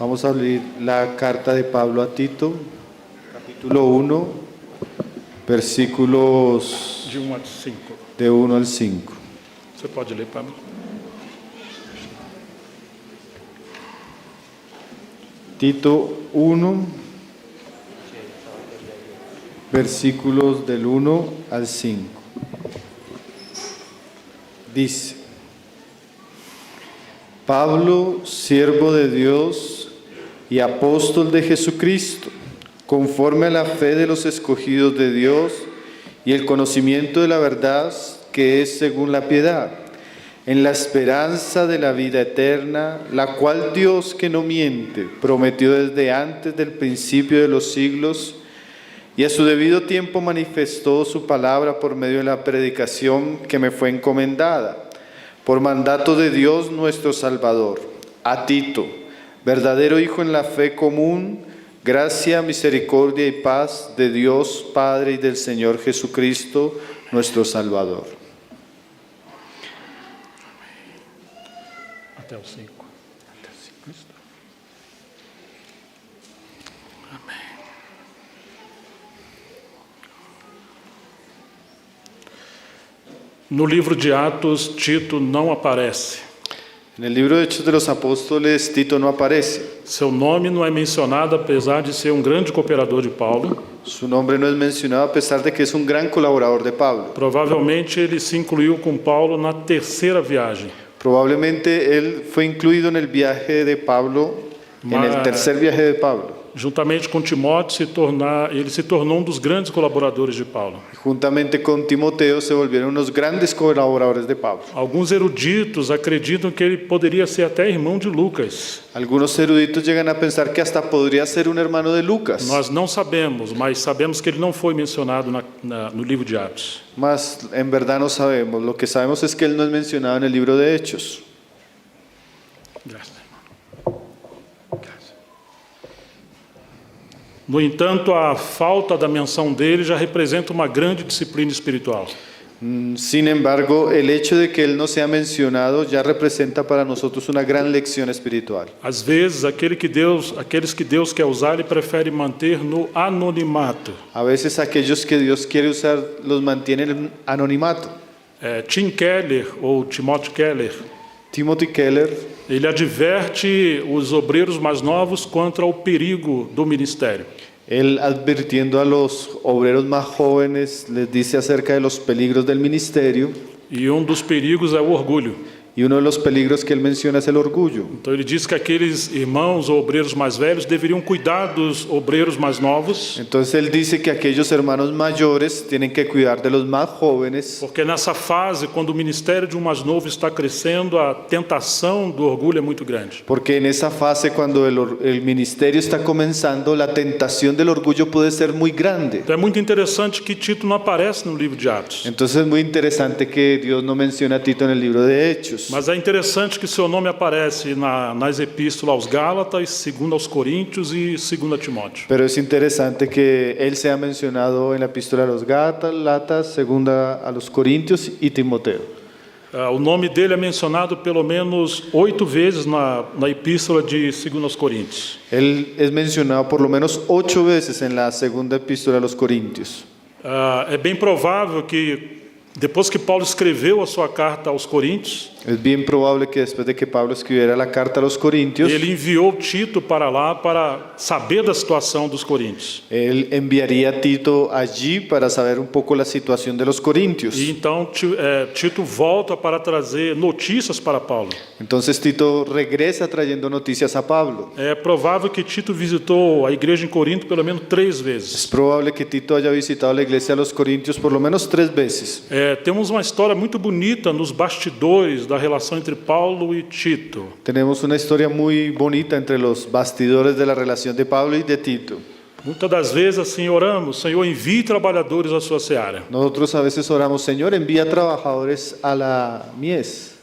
Vamos a abrir la carta de Pablo a Tito, capítulo 1, versículos De 1 a 5. de 1 al 5. Você pode ler, Pablo? Tito 1, versículos del 1 al 5. Dice: Pablo, siervo de Dios y apóstol de Jesucristo, conforme a la fe de los escogidos de Dios y el conocimiento de la verdad que es según la piedad, en la esperanza de la vida eterna, la cual Dios, que no miente, prometió desde antes del principio de los siglos, y a su debido tiempo manifestó su palabra por medio de la predicación que me fue encomendada, por mandato de Dios nuestro Salvador. A Tito, verdadero hijo en la fe común, gracia, misericordia y paz de Dios Padre y del Señor Jesucristo, nuestro Salvador. Até o 5. No livro de Atos, Tito não aparece. En el libro de Hechos de los Apóstoles, Tito no aparece. Seu nome não é mencionado, apesar de ser um grande cooperador de Paulo. Su nombre no es mencionado a pesar de que es un gran colaborador de Pablo. Provavelmente ele se incluiu com Paulo na terceira viagem. Probablemente él fue incluido en el viaje de Pablo, en el tercer viaje de Pablo. Juntamente com Timóteo, ele se tornou um dos grandes colaboradores de Paulo. Juntamente con Timoteo se volvieron unos grandes colaboradores de Pablo. Alguns eruditos acreditam que ele poderia ser até irmão de Lucas. Algunos eruditos llegan a pensar que hasta podría ser un hermano de Lucas. Nós não sabemos, mas sabemos que ele não foi mencionado no livro de Atos. Mas en verdad no sabemos. Lo que sabemos es que él no es mencionado en el libro de Hechos. Graças. No entanto, a falta da menção dele já representa uma grande disciplina espiritual. Sin embargo, el hecho de que él no sea mencionado ya representa para nosotros una gran lección espiritual. Às vezes, aqueles que Deus quer usar, ele prefere manter no anonimato. A veces aquellos que Dios quiere usar los mantienen en anonimato. Tim Keller, ou Timothy Keller, Timothy Keller, ele adverte os obreiros mais novos contra o perigo do ministério. él advirtiendo a los obreros más jóvenes les dice acerca de los peligros del ministerio. E um dos perigos é o orgulho. Y uno de los peligros que él menciona es el orgullo. Então ele diz que aqueles irmãos ou obreiros mais velhos deveriam cuidar dos obreiros mais novos. Entonces él dice que aquellos hermanos mayores tienen que cuidar de los más jóvenes. Porque nessa fase, quando o ministério de um mais novo está crescendo, a tentação do orgulho é muito grande. Porque en esa fase, cuando el ministerio está comenzando, la tentación del orgullo puede ser muy grande. Então é muito interessante que Tito não aparece no livro de Atos. Entonces es muy interesante que Dios no menciona a Tito en el libro de Hechos. Mas é interessante que seu nome aparece nas epístolas aos Gálatas, 2 aos Coríntios e 2 Timóteo. Pero es interesante que él sea mencionado en la epístola a los Gálatas, segunda a los Corintios y Timoteo. O nome dele é mencionado pelo menos 8 vezes na epístola de 2 aos Coríntios. Él es mencionado por lo menos 8 veces en la segunda epístola a los Corintios. É bem provável que depois que Paulo escreveu a sua carta aos Coríntios, Es bien probable que después de que Pablo escribiera la carta a los Corintios, ele enviou Tito para lá para saber da situação dos coríntios. él enviaría a Tito allí para saber un poco la situación de los corintios. E então Tito volta para trazer notícias para Paulo. Entonces Tito regresa trayendo noticias a Pablo. É provável que Tito visitou a igreja em Corinto pelo menos 3 Es vezes. probable que Tito haya visitado la iglesia de los Corintios por lo menos 3 veces. Temos uma história muito bonita nos bastidores da relação entre Paulo e Tito. Tenemos una historia muy bonita entre los bastidores de la relación de Pablo y de Tito. Muitas das vezes assim oramos: Senhor, envie trabalhadores à sua seara. Nosotros a veces oramos: Señor, envía trabajadores a la mies.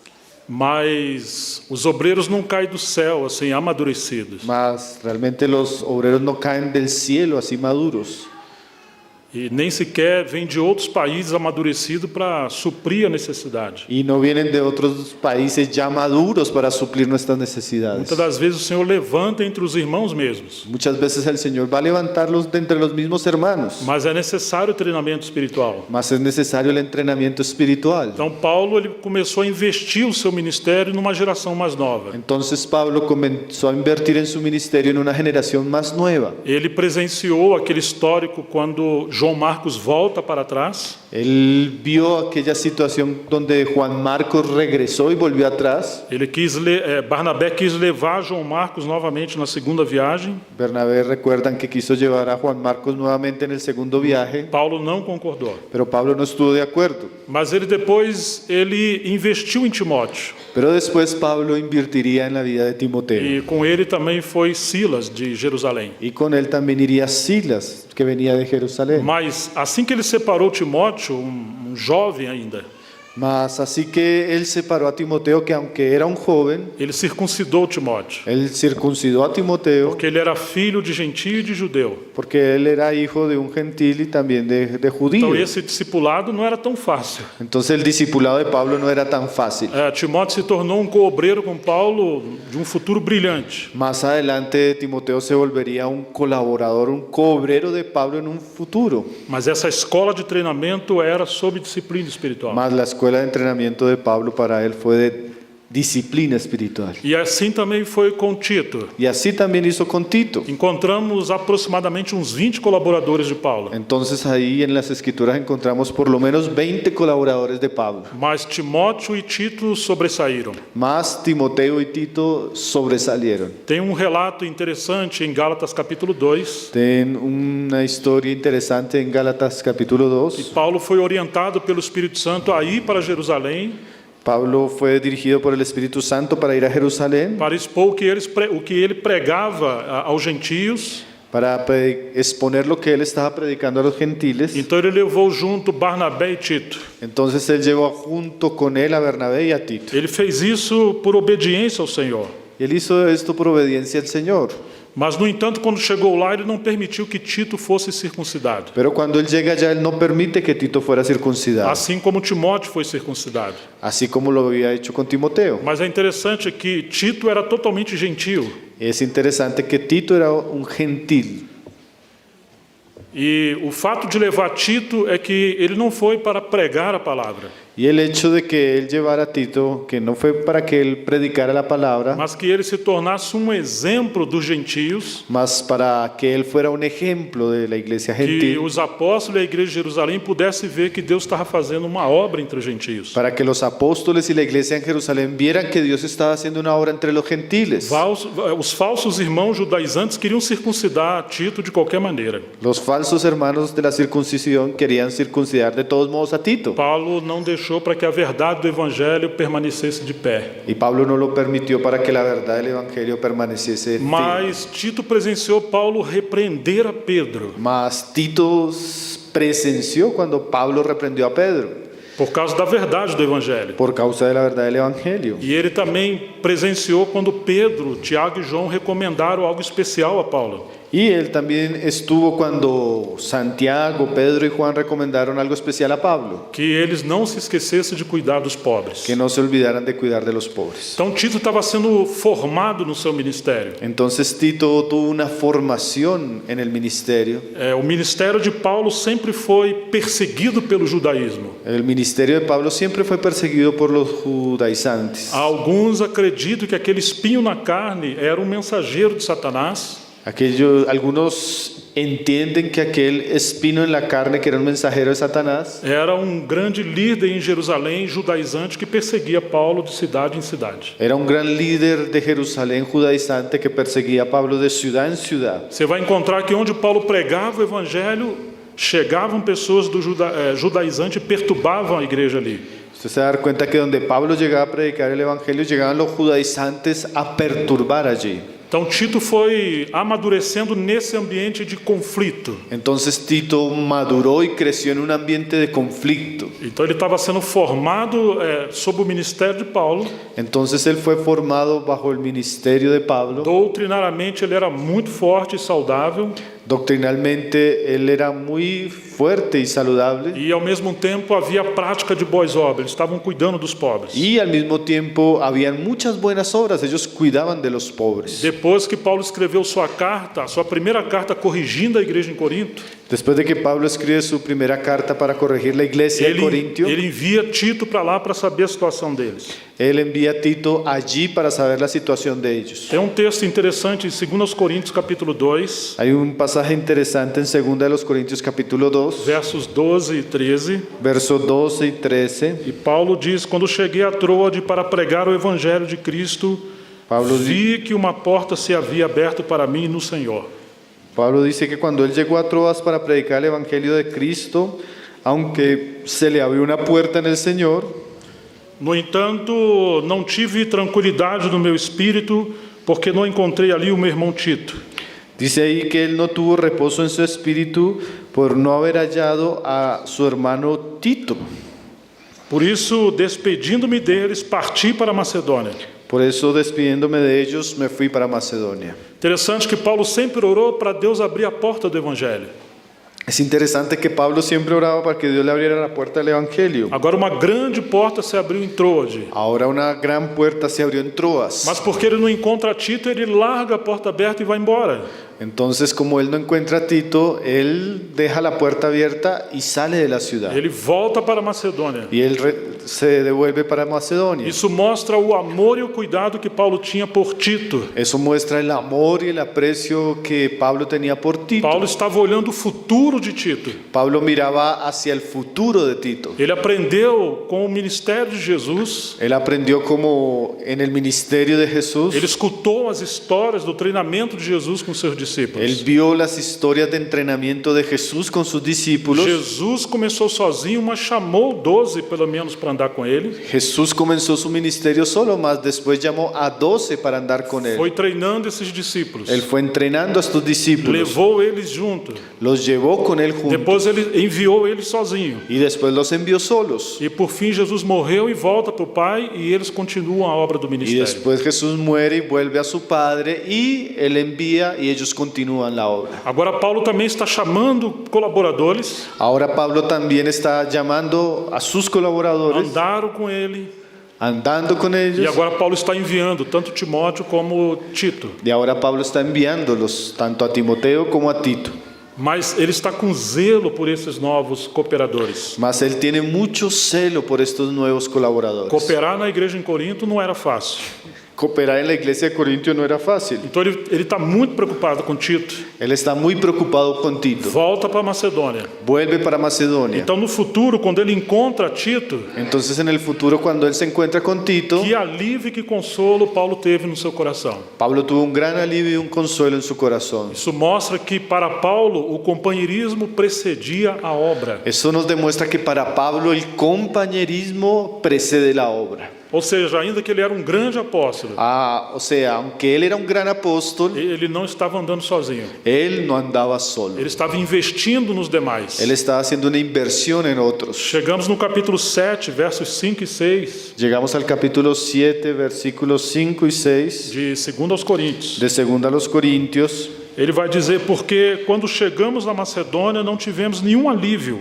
Mas os obreiros não caem do céu assim amadurecidos. Mas realmente los obreros no caen del cielo así maduros. E nem sequer vem de outros países amadurecido para suprir a necessidade. y no vienen de otros países ya maduros para suplir nuestras necesidades. Muitas das vezes o Senhor levanta entre os irmãos mesmos, Muchas veces el Señor va a levantarlos de entre los mismos hermanos, mas é necessário o treinamento espiritual. mas es necesario el entrenamiento espiritual. Então Paulo ele começou a investir o seu ministério numa geração mais nova. Entonces Pablo comenzó a invertir en su ministerio en una generación más nueva. Ele presenciou aquele histórico quando João Marcos volta para trás. Él vio aquella situación donde Juan Marcos regresó y volvió atrás. Barnabé quis levar João Marcos novamente na segunda viagem. Bernabé, recuerdan que quiso llevar a Juan Marcos nuevamente en el segundo viaje, Paulo não concordou. pero Pablo no estuvo de acuerdo. Mas depois ele investiu em Timóteo. Pero después Pablo invertiría en la vida de Timoteo. E com ele também foi Silas de Jerusalém. Y con él también iría Silas, que venía de Jerusalén. Mas assim que ele separou Timóteo, jovem ainda, Mas así que él separó a Timoteo, que aunque era un joven, ele circuncidou Timóteo, él circuncidó a Timoteo, porque ele era filho de gentio e de judeu. porque él era hijo de un gentil y también de Então judío. esse discipulado não era tão fácil. Entonces el discipulado de Pablo no era tan fácil. Timóteo se tornou coobreiro com Paulo de futuro brilhante. Más adelante Timoteo se volvería un colaborador, un coobrero de Pablo en un futuro. Mas essa escola de treinamento era sob disciplina espiritual. Más la escuela de entrenamiento de Pablo para él fue de disciplina espiritual. E assim também foi com Tito. Y así también hizo con Tito. Encontramos aproximadamente uns 20 colaboradores de Paulo. Entonces ahí en las escrituras encontramos por lo menos 20 colaboradores de Pablo. Mas Timóteo e Tito sobressaíram. Más Timoteo y Tito sobresalieron. Tem relato interessante em Gálatas capítulo 2. Ten una historia interesante en Gálatas capítulo 2. Paulo foi orientado pelo Espírito Santo a ir para Jerusalém Pablo fue dirigido por el Espíritu Santo para ir a Jerusalén, para expor o que ele pregava aos gentios. para exponer lo que él estaba predicando a los gentiles. Então ele levou junto Barnabé e Tito. Entonces él llevó junto con él a Bernabé y a Tito. Ele fez isso por obediência ao Senhor. Y él hizo esto por obediencia al Señor. Mas, no entanto, quando chegou lá, ele não permitiu que Tito fosse circuncidado. Pero cuando él llega allá, él no permite que Tito fuera circuncidado, Assim como Timóteo foi circuncidado. así como lo había hecho con Timoteo. Mas é interessante que Tito era totalmente gentil. Es interesante que Tito era un gentil. E o fato de levar Tito é que ele não foi para pregar a palavra, Y el hecho de que él llevara a Tito, que no fue para que él predicara la palabra, mas que ele se tornasse exemplo dos gentios, más para que él fuera un ejemplo de la iglesia que gentil, os apóstolos e a igreja de Jerusalém pudessem ver que Deus estava fazendo uma obra entre os gentios. para que los apóstoles y la iglesia en Jerusalén vieran que Dios estaba haciendo una obra entre los gentiles. Os falsos irmãos judaizantes queriam circuncidar Tito de qualquer maneira. Los falsos hermanos de la circuncisión querían circuncidar de todos modos a Tito. Paulo não deixou para que a verdade do evangelho permanecesse de pé. Y Pablo no lo permitió para que la verdad del evangelio permaneciese firme. Mas Tito presenciou Paulo repreender a Pedro Mas Tito presenció cuando Pablo reprendió a Pedro por causa da verdade do evangelho. por causa de la verdad del evangelio. E ele também presenciou quando Pedro, Tiago e João recomendaram algo especial a Paulo. Y él también estuvo cuando Santiago, Pedro y Juan recomendaron algo especial a Pablo, Que eles não se esquecessem de cuidar dos pobres. que no se olvidaran de cuidar de los pobres. Então Tito estava sendo formado no seu ministério. Entonces Tito tuvo una formación en el ministerio. O ministério de Paulo sempre foi perseguido pelo judaísmo. El ministerio de Pablo siempre fue perseguido por los judaizantes. Alguns acreditam que aquele espinho na carne era mensageiro de Satanás. Algunos entienden que aquel espino en la carne, que era un mensajero de Satanás, Era grande líder em Jerusalém, judaizante, que perseguia Paulo de cidade em cidade. era un gran líder de Jerusalén judaizante que perseguía a Pablo de ciudad en ciudad. Você vai encontrar que onde Paulo pregava o evangelho, chegavam pessoas do judaizante e perturbavam a igreja ali. Usted se va a dar cuenta que donde Pablo llegaba a predicar el evangelio, llegaban los judaizantes a perturbar allí. Então Tito foi amadurecendo nesse ambiente de conflito. Entonces Tito maduró y creció en un ambiente de conflicto. Então ele estava sendo formado sob o ministério de Paulo. Entonces él fue formado bajo el ministerio de Pablo. Doutrinariamente ele era muito forte e saudável. Doctrinalmente él era muy fuerte y saludable e ao mesmo tempo havia a prática de boas obras, eles estavam cuidando dos pobres. y al mismo tiempo habían muchas buenas obras, ellos cuidaban de los pobres. Depois que Paulo escreveu sua carta, a sua primeira carta corrigindo a igreja em Corinto, Después de que Pablo escribe su primera carta para corregir la iglesia de Corintio, ele envia Tito para lá para saber a situação deles. él envía a Tito allí para saber la situación de ellos. Tem um texto interessante em 2 Coríntios capítulo 2, Hay un pasaje interesante en 2 de los Corintios capítulo 2, versos 12 e 13, versos 12 y 13. e Paulo diz: quando cheguei a Troade para pregar o evangelho de Cristo, Paulo vi que uma porta se havia aberto para mim no Senhor. Pablo dice que cuando él llegó a Troas para predicar el evangelio de Cristo, aunque se le abrió una puerta en el Señor, No entanto, não tive tranquilidade no meu espírito, porque não encontrei ali o meu irmão Tito. dice ahí que él no tuvo reposo en su espíritu por no haber hallado a su hermano Tito. Por isso, despedindo-me deles, parti para a Macedônia. Por eso, despidiéndome de ellos, me fui para Macedonia. Interessante que Paulo sempre orou para Deus abrir a porta do evangelho. Es interesante que Pablo siempre oraba para que Dios le abriera la puerta del evangelio. Agora, uma grande porta se abriu em Troade. Ahora una gran puerta se abrió en Troas. Mas porque ele não encontra Tito, ele larga a porta aberta e vai embora. Entonces, como él no encuentra a Tito, él deja la puerta abierta y sale de la ciudad. Ele volta para a Macedônia. Y él se devuelve para Macedonia. Isso mostra o amor e o cuidado que Paulo tinha por Tito. Eso muestra el amor y el aprecio que Pablo tenía por Tito. Paulo estava olhando o futuro de Tito. Pablo miraba hacia el futuro de Tito. Ele aprendeu com o ministério de Jesus. Él aprendió como en el ministerio de Jesús. Ele escutou as histórias do treinamento de Jesus com seus discípulos. Él vio las historias de entrenamiento de Jesús con sus discípulos. Jesus começou sozinho, mas chamou 12 pelo menos para andar com ele. Jesús comenzó su ministerio solo, mas después llamó a 12 para andar con él. Foi treinando esses discípulos. Él fue entrenando a estos discípulos. Levou eles junto. Los llevó con él juntos. Depois ele enviou eles sozinho. Y después los envió solos. E por fim Jesus morreu e volta para o Pai y eles continuam a obra do Y ministério. después Jesús muere y vuelve a su Padre y él envía y ellos continúan la obra. Agora Paulo também está chamando colaboradores. Ahora Pablo también está llamando a sus colaboradores, Andaram com ele. andando con E ellos. agora Paulo está enviando tanto Timóteo como Tito. Y ahora Pablo está enviándolos tanto a Timoteo como a Tito. Mas ele está com zelo por esses novos cooperadores. Mas él tiene mucho celo por estos nuevos colaboradores. Cooperar na igreja em Corinto não era fácil. Cooperar en la iglesia de Corintio no era fácil. Então ele está muito preocupado com Tito. Él está muy preocupado con Tito. Volta para Macedônia. Vuelve para Macedonia. Então no futuro, quando ele encontra Tito, Entonces en el futuro, cuando él se encuentra con Tito, que alívio e que consolo Paulo teve no seu coração. Pablo tuvo un gran alivio y un consuelo en su corazón. Isso mostra que para Paulo o companheirismo precedia a obra. Eso nos demuestra que para Pablo el compañerismo precede la obra. Ou seja, ainda que ele era um grande apóstolo, O sea, aunque él era un gran apóstol, ele não estava andando sozinho. él no andaba solo. Ele estava investindo nos demais. Él estaba haciendo una inversión en otros. Chegamos no capítulo 7, versos 5 e 6 Llegamos al capítulo 7, versículos 5 y 6 de 2 aos Coríntios. de 2 a los Corintios. Ele vai dizer: porque quando chegamos na Macedônia não tivemos nenhum alívio,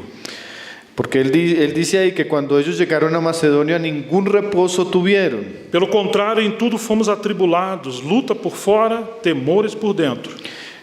Porque él dice ahí que cuando ellos llegaron a Macedonia ningún reposo tuvieron. pelo contrário, em tudo fomos atribulados, luta por fora, temores por dentro.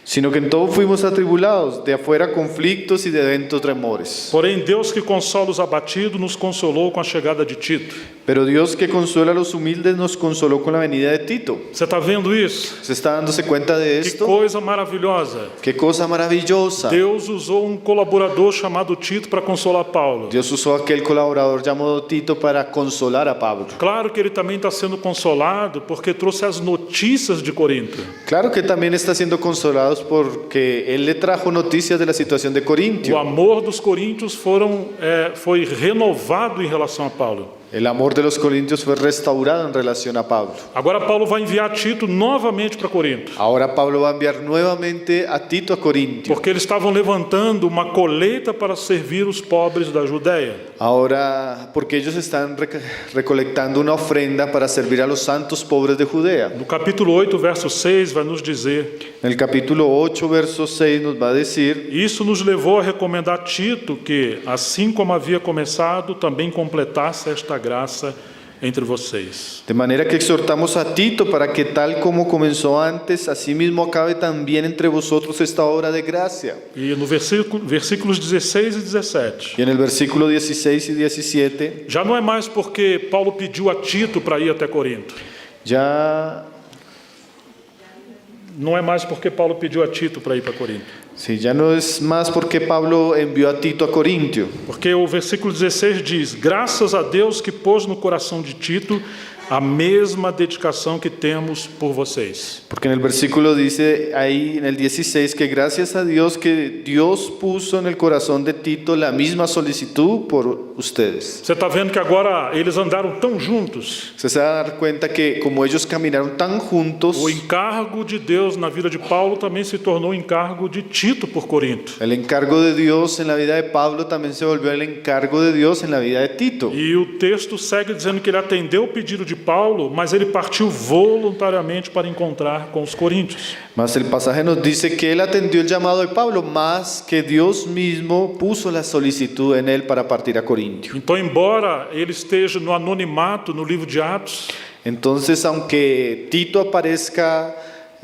Sino que en todo fuimos atribulados, de afuera conflictos y de dentro temores. Porém, Deus que consola os abatidos nos consolou com a chegada de Tito. Pero Dios que consuela a los humildes nos consoló con la venida de Tito. Você está vendo isso? ¿Se está dándose cuenta de Que esto? coisa maravilhosa. Qué cosa maravillosa. Deus usou um colaborador chamado Tito para consolar Paulo. Dios usó a aquel colaborador llamado Tito para consolar a Pablo. Claro que ele também está sendo consolado porque trouxe as notícias de Corinto. Claro que también está siendo consolado porque él le trajo noticias de la situación de O Corintio. amor dos coríntios foi renovado em relação a Paulo. El amor de los corintios fue restaurado en relación a Pablo. Agora Paulo vai enviar Tito novamente para Corinto, Ahora Pablo va a enviar nuevamente a Tito a Corintio. porque eles estavam levantando uma colheita para servir os pobres da Judéia. Ahora, porque ellos están recolectando una ofrenda para servir a los santos pobres de Judea. No capítulo 8, verso 6, vai nos dizer: En el capítulo 8, verso 6 nos va a decir: isso nos levou a recomendar Tito que, assim como havia começado, também completasse esta graça entre vocês. de manera que exhortamos a Tito para que tal como comenzó antes, asimismo acabe también entre vosotros esta obra de gracia. E no versículos 16 e 17, Y en el versículo 16 y 17, já não é mais porque Paulo pediu a Tito para ir até Corinto. ya, Não é mais porque Paulo pediu a Tito para ir para Corinto. sí, ya no es más porque Pablo envió a Tito a Corintio, Porque o versículo 16 diz: graças a Deus que pôs no coração de Tito a mesma dedicação que temos por vocês. porque en el versículo dice ahí en el 16 que gracias a Dios que Dios puso en el corazón de Tito la misma solicitud por ustedes. Você está vendo que agora eles andaram tão juntos. Se va a dar cuenta que como ellos caminaron tan juntos, O encargo de Deus na vida de Paulo também se tornou encargo de Tito por Corinto. el encargo de Dios en la vida de Pablo también se volvió el encargo de Dios en la vida de Tito. E o texto segue dizendo que ele atendeu o pedido de Paulo, mas ele partiu voluntariamente para encontrar com os coríntios. Mas el pasaje nos dice que él atendió el llamado de Pablo, más que Dios mismo puso la solicitud en él para partir a Corintio. Então, embora ele esteja no anonimato no livro de Atos, Entonces, aunque Tito aparezca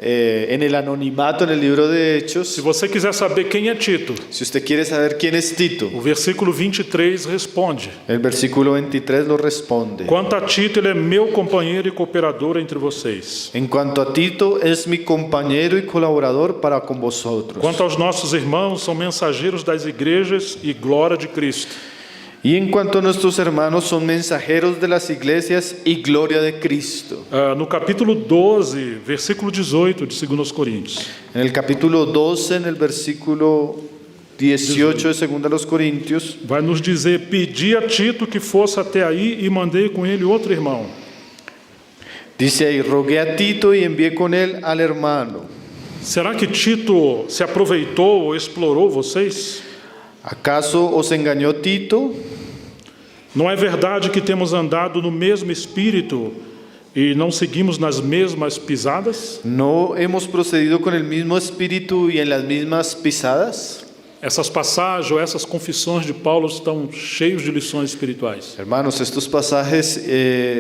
en el anonimato en el libro de Hechos, se você quiser saber quem é Tito, si usted quiere saber quién es Tito, o versículo 23 responde: el versículo 23 lo responde. quanto a Tito, ele é meu companheiro e cooperador entre vocês. En cuanto a Tito, es mi compañero y colaborador para con vosotros. Quanto aos nossos irmãos, são mensageiros das igrejas e glória de Cristo. Y en cuanto a nuestros hermanos, son mensajeros de las iglesias y gloria de Cristo. No capítulo 12, versículo 18 de 2 Coríntios, En el capítulo 12, en el versículo 18 de 2 Corintios, vai nos dizer: pedi a Tito que fosse até aí e mandei com ele outro irmão. dice ahí, rogué a Tito y envié con él al hermano. Será que Tito se aproveitou ou explorou vocês? ¿Acaso os engañó Tito? Não é verdade que temos andado no mesmo espírito e não seguimos nas mesmas pisadas? ¿No hemos procedido con el mismo espíritu y en las mismas pisadas? Essas passagens ou essas confissões de Paulo estão cheios de lições espirituais. Hermanos, estos pasajes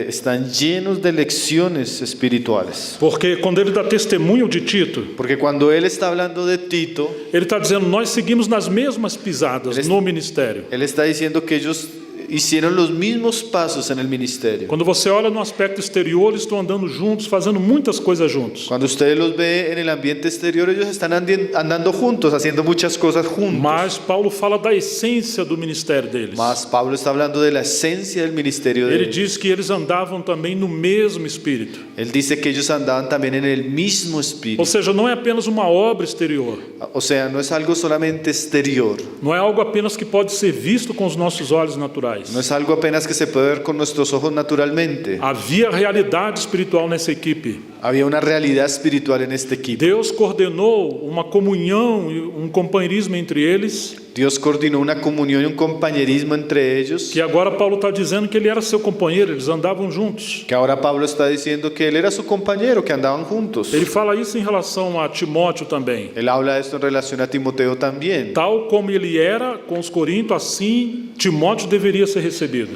están llenos de lecciones espirituales. Porque quando ele dá testemunho de Tito, Porque cuando él está hablando de Tito, ele está dizendo: nós seguimos nas mesmas pisadas no ministério. él está diciendo que ellos hicieron los mismos pasos en el ministerio. Quando você olha no aspecto exterior, eles estão andando juntos, fazendo muitas coisas juntos. Cuando ustedes los ve en el ambiente exterior, ellos están andando juntos, haciendo muchas cosas juntos. Mas Paulo fala da essência do ministério deles. Mas Pablo está hablando de la esencia del ministerio de Ele ellos. diz que eles andavam também no mesmo espírito. Él dice que ellos andaban también en el mismo Ou espíritu. seja, não é apenas uma obra exterior. O sea, no es algo solamente exterior. Não é algo apenas que pode ser visto com os nossos olhos naturais. No es algo apenas que se puede ver con nuestros ojos naturalmente. Havia realidade espiritual nessa equipe. Había una realidad espiritual en este equipo. Deus coordenou uma comunhão e um companheirismo entre eles, Dios coordinó una comunión y un compañerismo entre ellos, que agora Paulo está dizendo que ele era seu companheiro, eles andavam juntos. que ahora Pablo está diciendo que él era su compañero, que andaban juntos. Ele fala isso em relação a Timóteo também. Él habla de esto en relación a Timoteo también. Tal como ele era com os coríntios, assim Timóteo deveria ser recebido.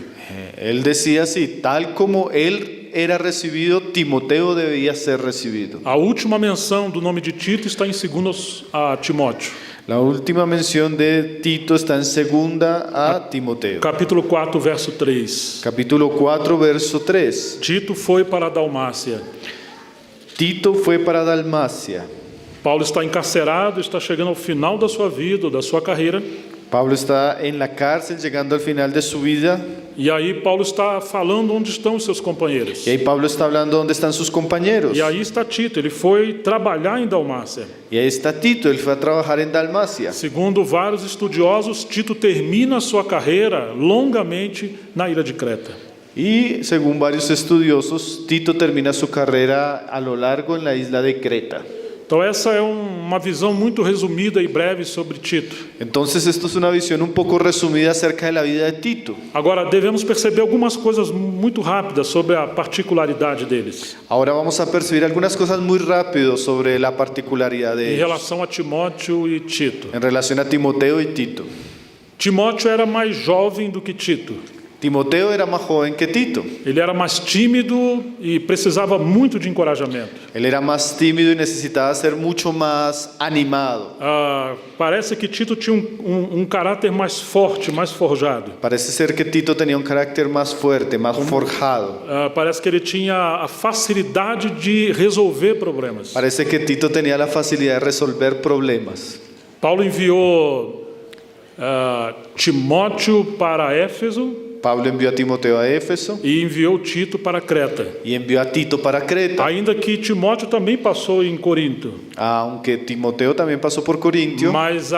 Él decía así, tal como él era recibido, Timoteo debía ser recibido. A última menção do nome de Tito está em 2 a Timóteo, La última mención de Tito está en segunda a Timoteo. capítulo 4, verso 3. Capítulo 4, verso 3. Tito foi para a Dalmácia. Tito fue para Dalmacia. Paulo está encarcerado, está chegando ao final da sua vida, da sua carreira. Pablo está en la cárcel, llegando al final de su vida. E aí Paulo está falando onde estão os seus companheiros. Y ahí Pablo está hablando dónde están sus compañeros. E aí está Tito, ele foi trabalhar em Dalmácia. Y ahí está Tito, él fue a trabajar en Dalmacia. Segundo vários estudiosos, Tito termina a sua carreira longamente na ilha de Creta. Y según varios estudiosos, Tito termina su carrera a lo largo en la isla de Creta. Então essa é uma visão muito resumida e breve sobre Tito. Entonces esto es una visión un poco resumida acerca de la vida de Tito. Agora, devemos perceber algumas coisas muito rápidas sobre a particularidade deles, Ahora vamos a percibir algunas cosas muy rápido sobre la particularidad de em ellos relação a Timóteo e Tito. en relación a Timoteo y Tito. Timóteo era mais jovem do que Tito. Timoteo era más joven que Tito. Ele era mais tímido e precisava muito de encorajamento. Él era más tímido y necesitaba ser mucho más animado. Parece que Tito tinha um caráter mais forte, mais forjado. Parece ser que Tito tenía un carácter más fuerte, más forjado. Parece que ele tinha a facilidade de resolver problemas. Parece que Tito tenía la facilidad de resolver problemas. Paulo enviou Timóteo para Éfeso Pablo envió a Timoteo a Éfeso e enviou Tito para Creta. y envió a Tito para Creta. Ainda que Timóteo também passou em Corinto, Aunque Timoteo también pasó por Corintio, mas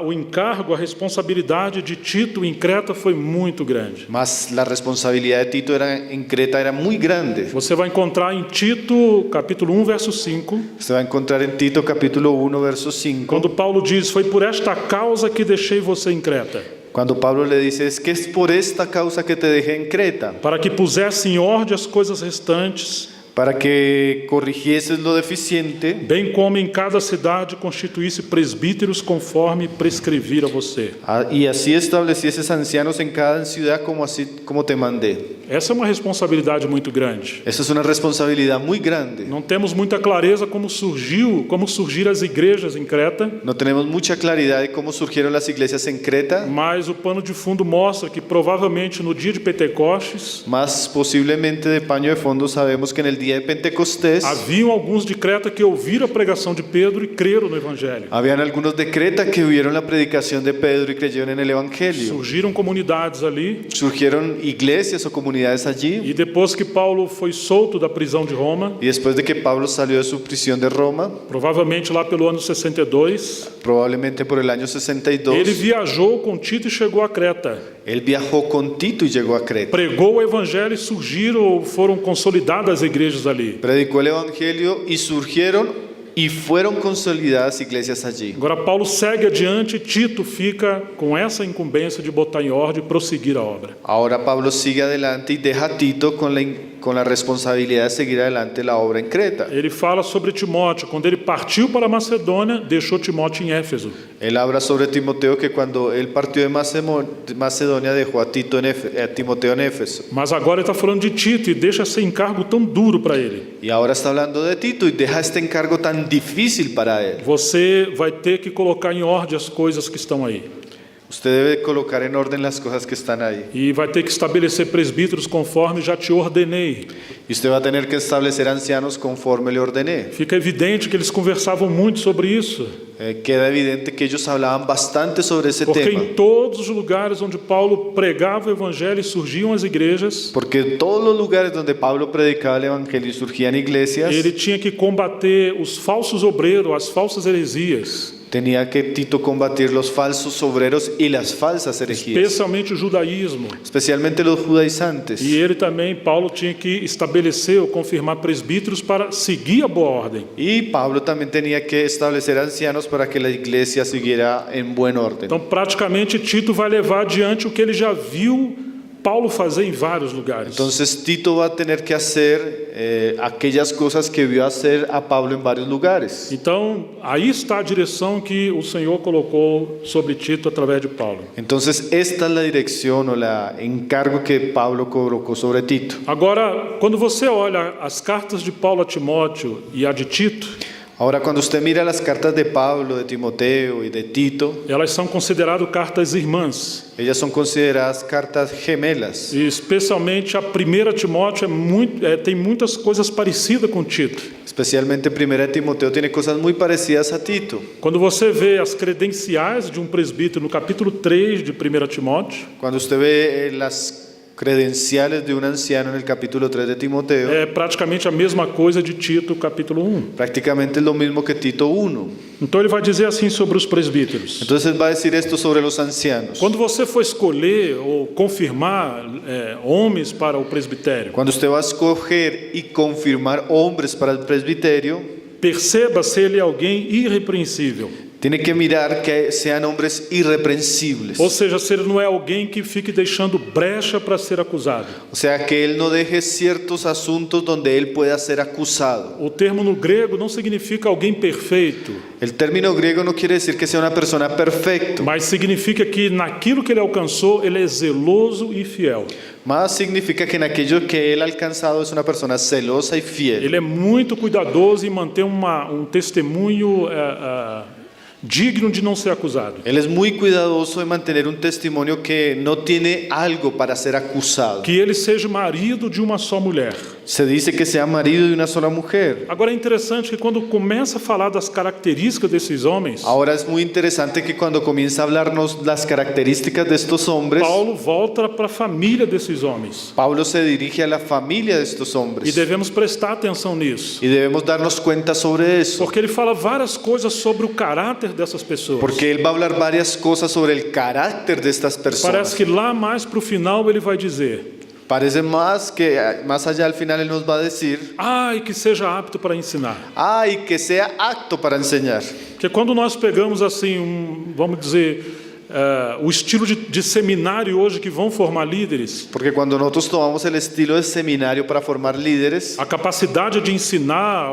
o encargo, a responsabilidade de Tito em Creta foi muito grande. mas la responsabilidad de Tito en Creta era muy grande. Você vai encontrar em Tito, capítulo 1, verso 5, Se va a encontrar en Tito capítulo 1, verso 5, quando Paulo diz: "Foi por esta causa que deixei você em Creta, cuando Pablo le dice, es que es por esta causa que te dejé en Creta, para que pusesse em ordem as coisas restantes, para que corrigieses lo deficiente, bem como em cada cidade constituísse presbíteros conforme prescrevi a você." y así establecieses ancianos en cada ciudad como te mandé. Essa é uma responsabilidade muito grande. Esa es una responsabilidad muy grande. Não temos muita clareza como surgiram as igrejas em Creta, No tenemos mucha claridad de cómo surgieron las iglesias en Creta, mas o pano de fundo mostra que provavelmente no dia de Pentecostes más posiblemente de paño de fondo sabemos que en el día de Pentecostés haviam alguns de Creta que ouviram a pregação de Pedro e creram no Evangelho. habían algunos de Creta que oyeron la predicación de Pedro y creyeron en el Evangelio. Surgiram comunidades ali, Surgieron iglesias o comunidades allí, e depois que Paulo foi solto da prisão de Roma, y después de que Pablo salió de su prisión de Roma, provavelmente lá pelo ano 62, probablemente por el año ele 62, viajou com Tito e chegou a Creta. él viajó con Tito y llegó a Creta. Pregou o Evangelho e foram consolidadas as igrejas ali. Predicó el Evangelio y surgieron y fueron consolidadas iglesias allí. Agora Paulo segue adiante, Tito fica com essa incumbência de botar em ordem e prosseguir a obra. Ahora Pablo sigue adelante y deja a Tito con la responsabilidad de seguir adelante la obra en Creta. Ele fala sobre Timóteo. Quando ele partiu para Macedônia, deixou Timóteo em Éfeso. Él habla sobre Timoteo, que cuando él partió de Macedonia dejó a Timoteo en Éfeso. Mas agora ele está falando de Tito e deixa esse encargo tão duro para ele. Y ahora está hablando de Tito y deja este encargo tan difícil para él. Você vai ter que colocar em ordem as coisas que estão aí. Usted debe colocar en orden las cosas que están ahí. E vai ter que estabelecer presbíteros conforme já te ordenei. Y usted va a tener que establecer ancianos conforme le ordené. Fica evidente que eles conversavam muito sobre isso. Queda evidente que ellos hablaban bastante sobre ese Porque tema. em todos os lugares onde Paulo pregava o evangelho e surgiam as igrejas, Porque en todos los lugares donde Pablo predicaba el evangelio y surgían iglesias, ele tinha que combater os falsos obreiros, as falsas heresias, tenía que Tito combatir los falsos obreros y las falsas herejías, especialmente o judaísmo. especialmente los judaizantes. E ele também, Paulo, tinha que estabelecer ou confirmar presbíteros para seguir a boa ordem. Y Pablo también tenía que establecer ancianos para que la iglesia siguiera en buen orden. Então, praticamente, Tito vai levar adiante o que ele já viu Paulo fazer em vários lugares. Entonces Tito va a tener que hacer aquellas cosas que vio hacer a Pablo en varios lugares. Então, aí está a direção que o Senhor colocou sobre Tito através de Paulo. Entonces esta es la dirección o la encargo que Pablo colocó sobre Tito. Agora, quando você olha as cartas de Paulo a Timóteo e a de Tito, Ahora, cuando usted mira las cartas de Pablo, de Timoteo y de Tito, elas são consideradas cartas irmãs. ellas son consideradas cartas gemelas. E especialmente a primeira Timóteo tem muitas coisas parecidas com Tito. Especialmente 1 Timoteo tiene cosas muy parecidas a Tito. Quando você vê as credenciais de um presbítero no capítulo 3 de 1 Timóteo, Cuando usted ve las credenciales de un anciano en el capítulo 3 de Timoteo, é praticamente a mesma coisa de Tito, capítulo 1. prácticamente es lo mismo que Tito 1. Então ele vai dizer assim sobre os presbíteros. Entonces va a decir esto sobre los ancianos. Quando você for escolher ou confirmar homens para o presbitério, Cuando usted va a escoger y confirmar hombres para el presbiterio, perceba se ele é alguém irrepreensível. tiene que mirar que sean hombres irreprensibles. Ou seja, se ele não é alguém que fique deixando brecha para ser acusado. O sea, que él no deje ciertos asuntos donde él pueda ser acusado. O termo no grego não significa alguém perfeito, El término griego no quiere decir que sea una persona perfecta, mas significa que naquilo que ele alcançou, ele é zeloso e fiel. más significa que en aquello que él ha alcanzado es una persona celosa y fiel. Ele é muito cuidadoso em manter testemunho digno de não ser acusado. Él es muy cuidadoso en mantener un testimonio que no tiene algo para ser acusado. Que ele seja marido de uma só mulher. Se dice que sea marido de una sola mujer. Agora é interessante que quando começa a falar das características desses homens, Ahora es muy interesante que cuando comienza a hablarnos las características de estos hombres, Paulo volta para a família desses homens. Pablo se dirige a la familia de estos E hombres. devemos prestar atenção nisso. Y debemos darnos cuenta sobre eso. Porque ele fala várias coisas sobre o caráter dessas pessoas. Porque él va a hablar varias cosas sobre el carácter de estas Parece personas. que lá mais para o final ele vai dizer: Parece más que más allá al final él nos va a decir, e que seja apto para ensinar. y que sea apto para enseñar. Porque quando nós pegamos assim, vamos dizer, o estilo de seminário hoje que vão formar líderes, Porque cuando nosotros tomamos el estilo de seminario para formar líderes, a capacidade de ensinar,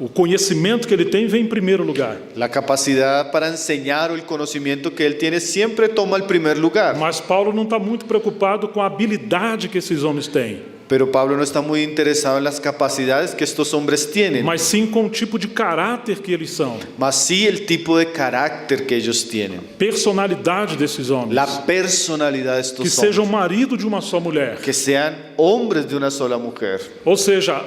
o conhecimento que ele tem vem em primeiro lugar. la capacidad para enseñar o el conocimiento que él tiene siempre toma el primer lugar. Mas Paulo não está muito preocupado com a habilidade que esses homens têm, Pero Pablo no está muy interesado en las capacidades que estos hombres tienen, mas sim com o tipo de caráter que eles são, mas sí el tipo de carácter que ellos tienen, personalidade desses homens, la personalidad de que estos sejam hombres, marido de uma só mulher. que sean hombres de una sola mujer. Ou seja,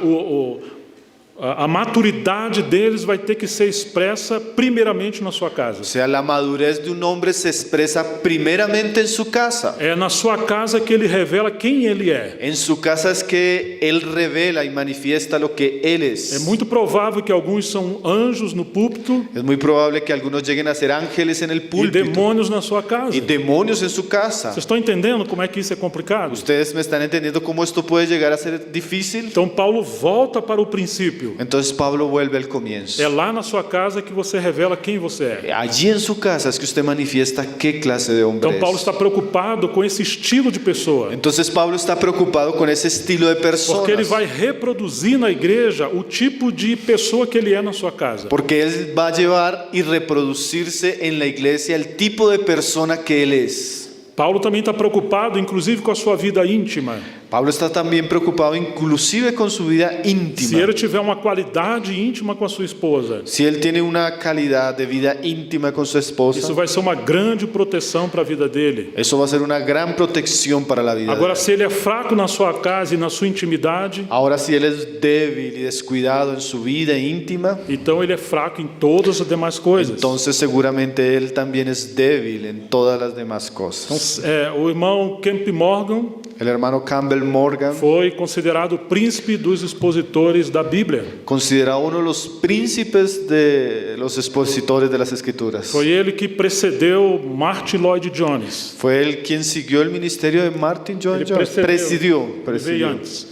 a maturidade deles vai ter que ser expressa primeiramente na sua casa. O sea, la madurez de un hombre se expresa primeramente en su casa. É na sua casa que ele revela quem ele é. En su casa es que él revela y manifiesta lo que él É es. muito provável que alguns são anjos no púlpito Es muy probable que algunos lleguen a ser ángeles en el e púlpito demônios na sua casa. y demonios en su casa. Vocês estão entendendo como é que isso é complicado? ¿Ustedes me están entendiendo cómo esto puede llegar a ser difícil? Então Paulo volta para o princípio. Entonces Pablo vuelve al comienzo. É lá na sua casa que você revela quem você é. Allí en su casa es que usted manifiesta qué clase de hombre Então Paulo es. está preocupado com esse estilo de pessoa, Entonces Pablo está preocupado con ese estilo de porque ele personas. vai reproduzir na igreja o tipo de pessoa que ele é na sua casa. Porque él va a llevar y reproducirse en la iglesia el tipo de persona que él es. Paulo também está preocupado, inclusive, com a sua vida íntima. Pablo está también preocupado inclusive con su vida Se íntima. ele tiver uma qualidade íntima com a sua esposa, Si él tiene una calidad de vida íntima con su esposa, isso vai ser uma grande proteção para a vida dele. eso va a ser una gran protección para la vida de Agora, él. se ele é fraco na sua casa e na sua intimidade, Ahora, si él es débil y descuidado en su vida íntima, então ele é fraco em todas as demais coisas. entonces seguramente él también es débil en todas las demás Então, cosas. o irmão Kemp Morgan El hermano Campbell Morgan, foi considerado o príncipe dos expositores da Bíblia. considerado uno de los príncipes de los expositores de las escrituras. Foi ele que precedeu Martin Lloyd Jones. Fue él quien siguió el ministerio de Martin Lloyd Ele Jones. Ele veio antes.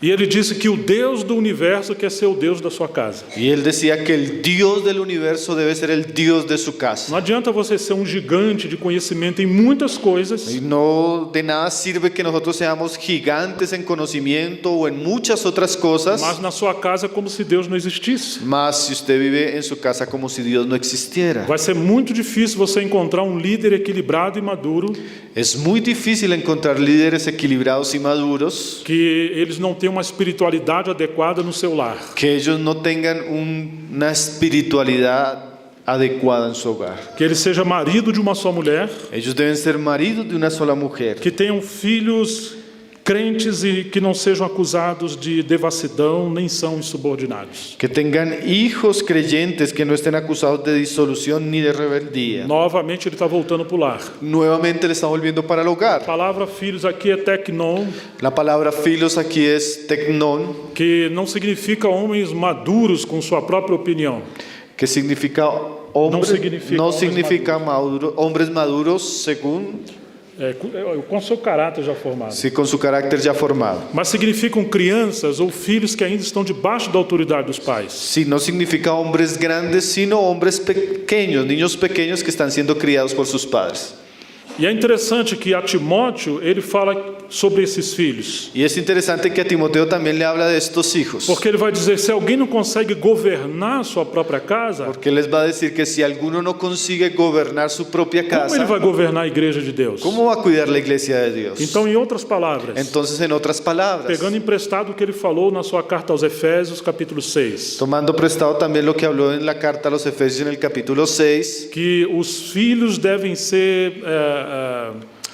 E ele disse que o Deus do universo quer ser o Deus da sua casa. Y él decía que el Dios del universo debe ser el Dios de su casa. Não adianta você ser um gigante de conhecimento em muitas coisas, Y no de nada sirve que nosotros seamos gigantes en conocimiento o en muchas otras cosas, mas na sua casa é como se Deus não existisse. más si usted vive en su casa como si Dios no existiera. Vai ser muito difícil você encontrar um líder equilibrado e maduro Es muy difícil encontrar líderes equilibrados y maduros que eles não tenham uma espiritualidade adequada no seu lar. que ellos no tengan una espiritualidad adecuada en su hogar. Que ele seja marido de uma só mulher, Ellos deben ser maridos de una sola mujer, que tenham filhos crentes e que não sejam acusados de devassidão, nem são insubordinados. Que tengan hijos creyentes que no estén acusados de disolución ni de rebeldía. Novamente ele está voltando para o lar. Nuevamente le está volviendo para el A hogar. palavra filhos aqui é teknon, La palabra filos aquí es teknon, que não significa homens maduros com sua própria opinião. que significa hombres, significa hombres hombres maduros según, Com seu caráter já formado. sí, con su carácter ya formado. Mas significam crianças ou filhos que ainda estão debaixo da autoridade dos pais. Sí, no significa hombres grandes, sino hombres pequeños, niños pequeños que están siendo criados por sus padres. E é interessante que a Timóteo ele fala sobre esses filhos. Y es interesante que a Timoteo también le habla de estos hijos, Porque ele vai dizer, se alguém não consegue governar sua própria casa, porque les va a decir que si alguno no consigue gobernar su propia como ele casa, vai governar a igreja de Deus? ¿cómo va a cuidar la iglesia de Dios? Então, em outras palavras, Entonces, en otras palabras, pegando emprestado o que ele falou na sua carta aos Efésios, capítulo 6, tomando prestado también lo que habló en la carta a los Efesios en el capítulo 6, que os filhos devem ser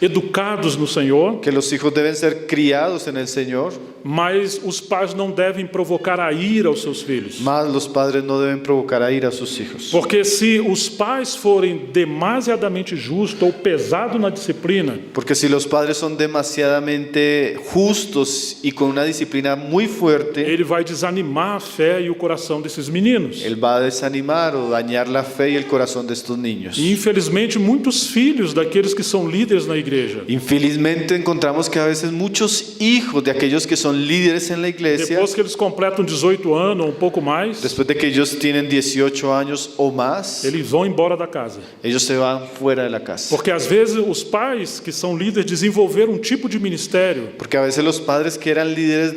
educados no Senhor, que los hijos deben ser criados en el Señor, mas os pais não devem provocar a ira aos seus filhos. más los padres no deben provocar a ira a sus hijos. Porque se os pais forem demasiadamente justos ou pesados na disciplina, Porque si los padres son demasiadamente justos y con una disciplina muy fuerte, ele vai desanimar a fé e o coração desses meninos. él va a desanimar o dañar la fe y el corazón de estos niños. E infelizmente muitos filhos daqueles que são líderes na igreja, Infelizmente encontramos que a veces muchos hijos de aquellos que son líderes en la iglesia, depois que eles completam 18 anos ou um pouco mais, después de que ellos tienen 18 años o más, eles vão embora da casa. ellos se van fuera de la casa. Porque às vezes os pais que são líderes desenvolveram um tipo de ministério Porque a veces los padres que eran líderes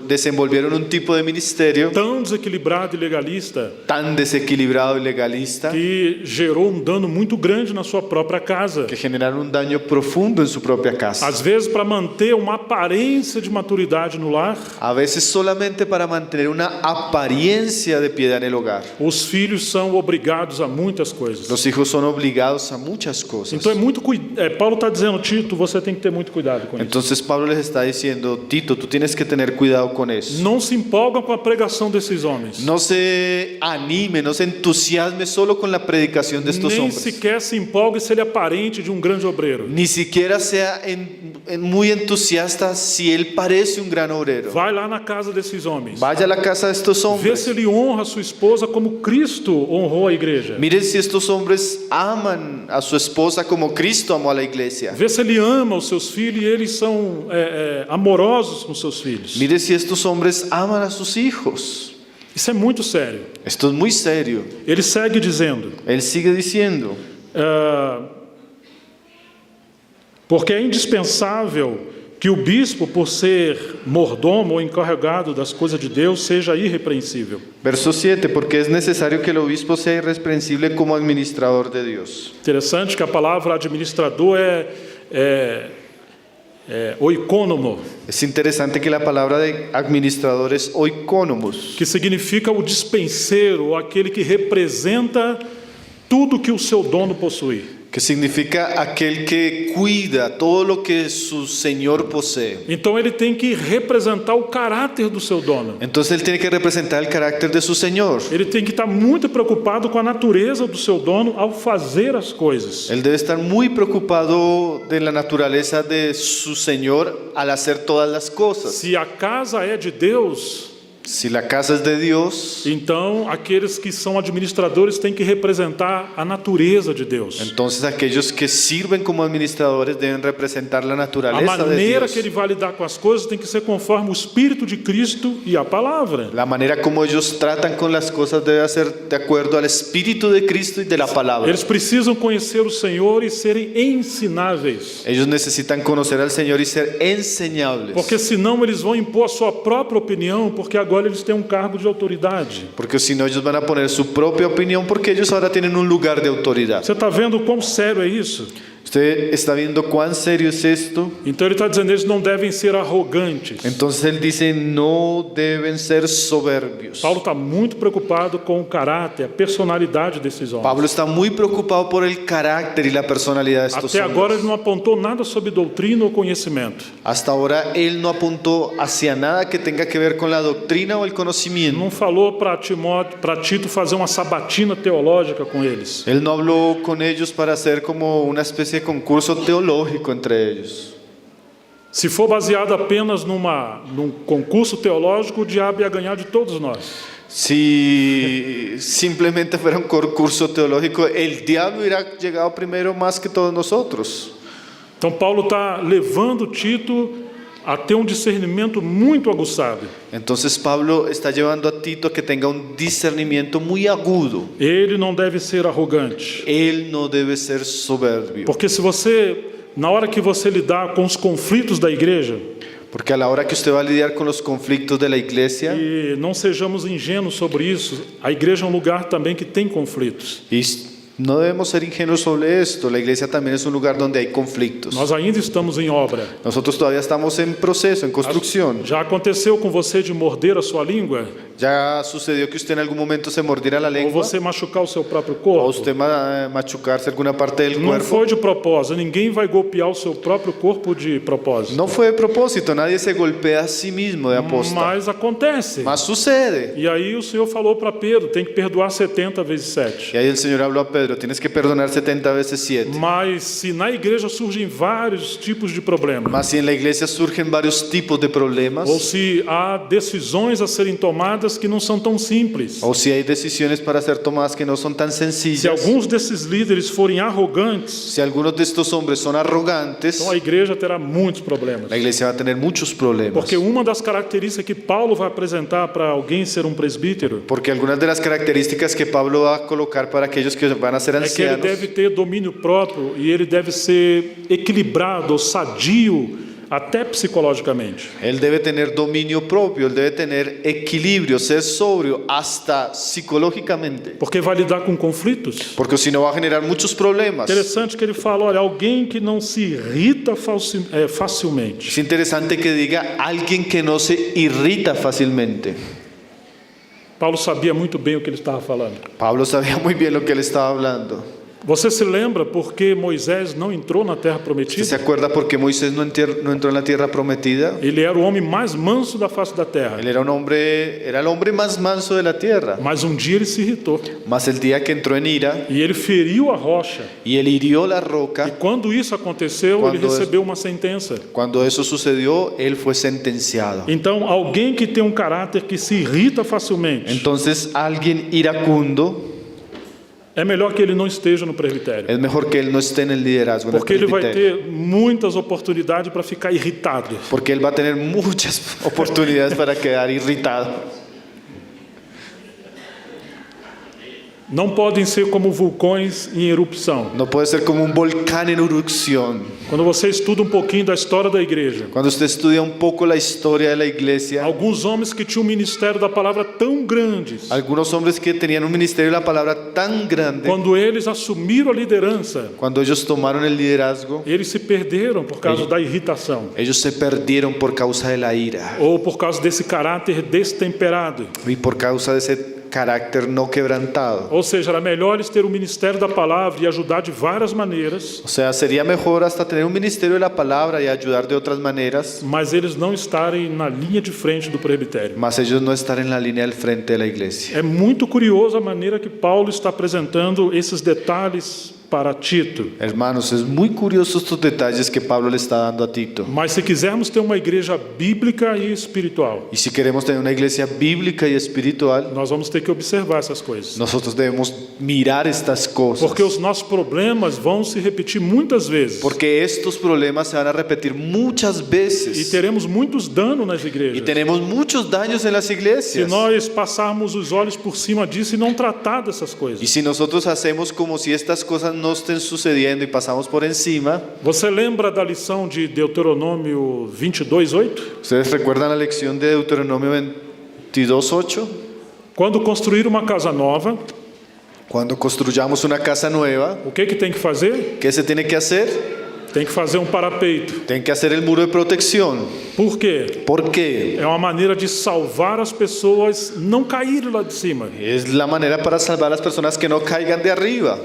desenvolvieron un tipo de ministerio tão desequilibrado e legalista tan desequilibrado y legalista que gerou um dano muito grande na sua própria casa. que generaron un daño profundo en su propia casa. Às vezes, para manter uma aparência de maturidade no lar, A veces solamente para mantener una apariencia de piedad en el hogar. os filhos são obrigados a muitas coisas. Los hijos son obligados a muchas cosas. Então Paulo está dizendo, Tito, você tem que ter muito cuidado com isso. Entonces Pablo les está diciendo, Tito, tú tienes que tener cuidado con eso. Não se empolga com a pregação desses homens. No se anime, no se entusiasme solo con la predicación de estos Nem hombres. sequer se empolgue se ele é parente de um grande obreiro. Ni siquiera sea muy entusiasta si él parece un gran obrero. Vai lá na casa desses homens. Vaya a la casa de estos Vê hombres. se ele honra a sua esposa como Cristo honrou a igreja. Miren si estos hombres aman a su esposa como Cristo amó a la iglesia. Vê se ele ama os seus filhos e eles são amorosos com seus filhos. Mire si estos hombres aman a sus hijos. Isso é muito sério. Esto es muy serio. Ele segue dizendo, Él sigue diciendo, porque é indispensável que o bispo, por ser mordomo ou encarregado das coisas de Deus, seja irrepreensível. verso 7, porque es necesario que el obispo sea irreprensible como administrador de Dios. Interessante que a palavra administrador é oikônomo, Es interesante que la palabra de administrador es oikonomos, que significa o dispenseiro, ou aquele que representa tudo que o seu dono possui. que significa aquel que cuida todo lo que su Señor posee. Então ele tem que representar o caráter do seu dono. Entonces él tiene que representar el carácter de su Señor. Ele tem que estar muito preocupado com a natureza do seu dono ao fazer as coisas. Él debe estar muy preocupado de la naturaleza de su Señor al hacer todas las cosas. Se a casa é de Deus, Si la casa es de Dios, então aqueles que são administradores têm que representar a natureza de Deus. entonces aquellos que sirven como administradores deben representar la A naturaleza de maneira Dios. que ele vai lidar com as coisas tem que ser conforme o Espírito de Cristo e a palavra. La manera como ellos tratan con las cosas debe ser de acuerdo al Espíritu de Cristo y de la palabra. Eles precisam conhecer o Senhor e serem ensináveis. Ellos necesitan conocer al Señor y ser enseñables. Porque senão eles vão impor a sua própria opinião, porque agora eles têm um cargo de autoridade. Porque si no ellos van a poner su propia opinión porque ellos ahora tienen un lugar de autoridad. Você está vendo quão sério é isso? ¿Usted está viendo cuán serio es esto? Então ele está dizendo, eles não devem ser arrogantes. Entonces él dice, no deben ser soberbios. Paulo está muito preocupado com o caráter, a personalidade desses homens. Pablo está muy preocupado por el carácter y la personalidad de estos Até agora hombres. ele não apontou nada sobre doutrina ou conhecimento. Hasta ahora él no apuntó hacia nada que tenga que ver con la doctrina o el conocimiento. Não falou para Tito fazer uma sabatina teológica com eles. Él no habló con ellos para hacer como una especie de concurso teológico entre ellos. Se for baseado apenas num concurso teológico, o diabo ia ganhar de todos nós. Si simplemente fuera un concurso teológico, el diablo hubiera llegado primero más que todos nosotros. Então Paulo está levando Tito a ter discernimento muito aguçado. Entonces Pablo está llevando a Tito a que tenga un discernimiento muy agudo. Ele não deve ser arrogante. Él no debe ser soberbio. Porque se você, na hora que você lidar com os conflitos da igreja, Porque a la hora que usted va a lidiar con los conflictos de la iglesia, e não sejamos ingênuos sobre isso, a igreja é um lugar também que tem conflitos. y no debemos ser ingenuos sobre esto, la iglesia también es un lugar donde hay conflictos. Nós ainda estamos em obra. Nosotros todavía estamos en proceso, en construcción. Já aconteceu com você de morder a sua língua? ¿Ya sucedió que usted en algún momento se mordiera la Ou lengua? você machucar o seu próprio ¿O corpo? usted machucarse alguna parte del Não cuerpo? foi de propósito. Ninguém vai golpear o seu próprio corpo de propósito. No fue de propósito, nadie se golpea a sí mismo de aposta. Mas acontece. Mas sucede. E aí o Senhor falou para Pedro, tem que perdoar 70 vezes 7. Y ahí el Señor habló a Pedro, tienes que perdonar 70 veces 7. Mas se na igreja surgem vários tipos de problemas, Mas si en la iglesia surgen varios tipos de problemas, ou se há decisões a serem tomadas que não são tão simples, o si hay decisiones para ser tomadas que no son tan se sencillas, alguns desses líderes forem arrogantes, si algunos de estos hombres son arrogantes, então a igreja terá muitos problemas. la iglesia va a tener muchos problemas. Porque uma das características que Paulo vai apresentar para alguém ser um presbítero Porque algunas de las características que Pablo va a colocar para aquellos que van a ser é que ele ancianos, deve ter domínio próprio e ele deve ser equilibrado, ou sadio, até psicologicamente. él debe tener dominio propio, él debe tener equilibrio, ser sobrio hasta psicológicamente. Porque vai lidar com conflitos. Porque si no va a generar muchos problemas. Interessante que ele fala, olha, alguém que não se irrita facilmente. Es interesante que diga alguien que no se irrita fácilmente. Paulo sabia muito bem o que ele estava falando. Pablo sabía muy bien lo que él estaba hablando. Você se lembra por que Moisés não entrou na terra ¿Usted se prometida? acuerda por qué Moisés no entró en la tierra prometida? Ele era o homem mais manso da face da terra. Él era el hombre más manso de la tierra. Mas um dia ele se irritou Mas el día que entró en ira e ele feriu a rocha. y él hirió la E roca, quando isso aconteceu, ele Quando recebeu uma sentença. cuando eso sucedió, él fue sentenciado. Então, alguém que tem um caráter que se irrita facilmente, Entonces, alguien iracundo, é melhor que ele não esteja no presbitério. es mejor que él no esté en el liderazgo, en el Porque ele vai presbiterio. ter muitas oportunidades para ficar irritado. Porque él va a tener muchas oportunidades para quedar irritado. Não podem ser como vulcões em erupção. No puede ser como un volcán en erupción. Quando você estuda um pouquinho da história da igreja, Cuando usted estudia un poco la historia de la iglesia, alguns homens que tinham um ministério da palavra tão grandes, algunos hombres que tenían un ministerio de la palabra tan grande, quando eles assumiram a liderança, cuando ellos tomaron el liderazgo, eles se perderam por causa da irritação ellos se perdieron por causa de la ira ou por causa desse caráter destemperado. y por causa de ese carácter no quebrantado. Ou seja, era melhor eles terem o ministério da palavra e ajudar de várias maneiras, O sea, sería mejor hasta tener un ministerio de la palabra y ayudar de otras maneras, mas eles não estarem na linha de frente do presbitério. mas ellos no estar en la línea del frente de la iglesia. É muito curioso a maneira que Paulo está apresentando esses detalhes para Tito. Hermanos, es muy curioso estos detalles que Pablo le está dando a Tito. Mas se quisermos ter uma igreja bíblica e espiritual, Y si queremos tener una iglesia bíblica y espiritual, nós vamos ter que observar essas coisas. nosotros debemos mirar estas cosas. Porque os nossos problemas vão se repetir muitas vezes. Porque estos problemas se van a repetir muchas E veces. teremos muitos danos nas Y igrejas. tenemos muchos daños en las Se iglesias. nós passarmos os olhos por cima disso e não tratar dessas Y coisas. si nosotros hacemos como si estas cosas no estén sucediendo y pasamos por encima, Você lembra da lição de Deuteronômio 22:8? ¿ustedes recuerdan la lección de Deuteronomio 22:8? Quando construir uma casa nova, Cuando construyamos una casa nueva, o que tem que fazer? ¿qué se tiene que hacer? Tem que fazer parapeito. Tienen que hacer el muro de protección. Por quê? ¿Por qué? É uma maneira de salvar as pessoas não caírem lá de cima. Es la manera para salvar a las personas que no caigan de arriba.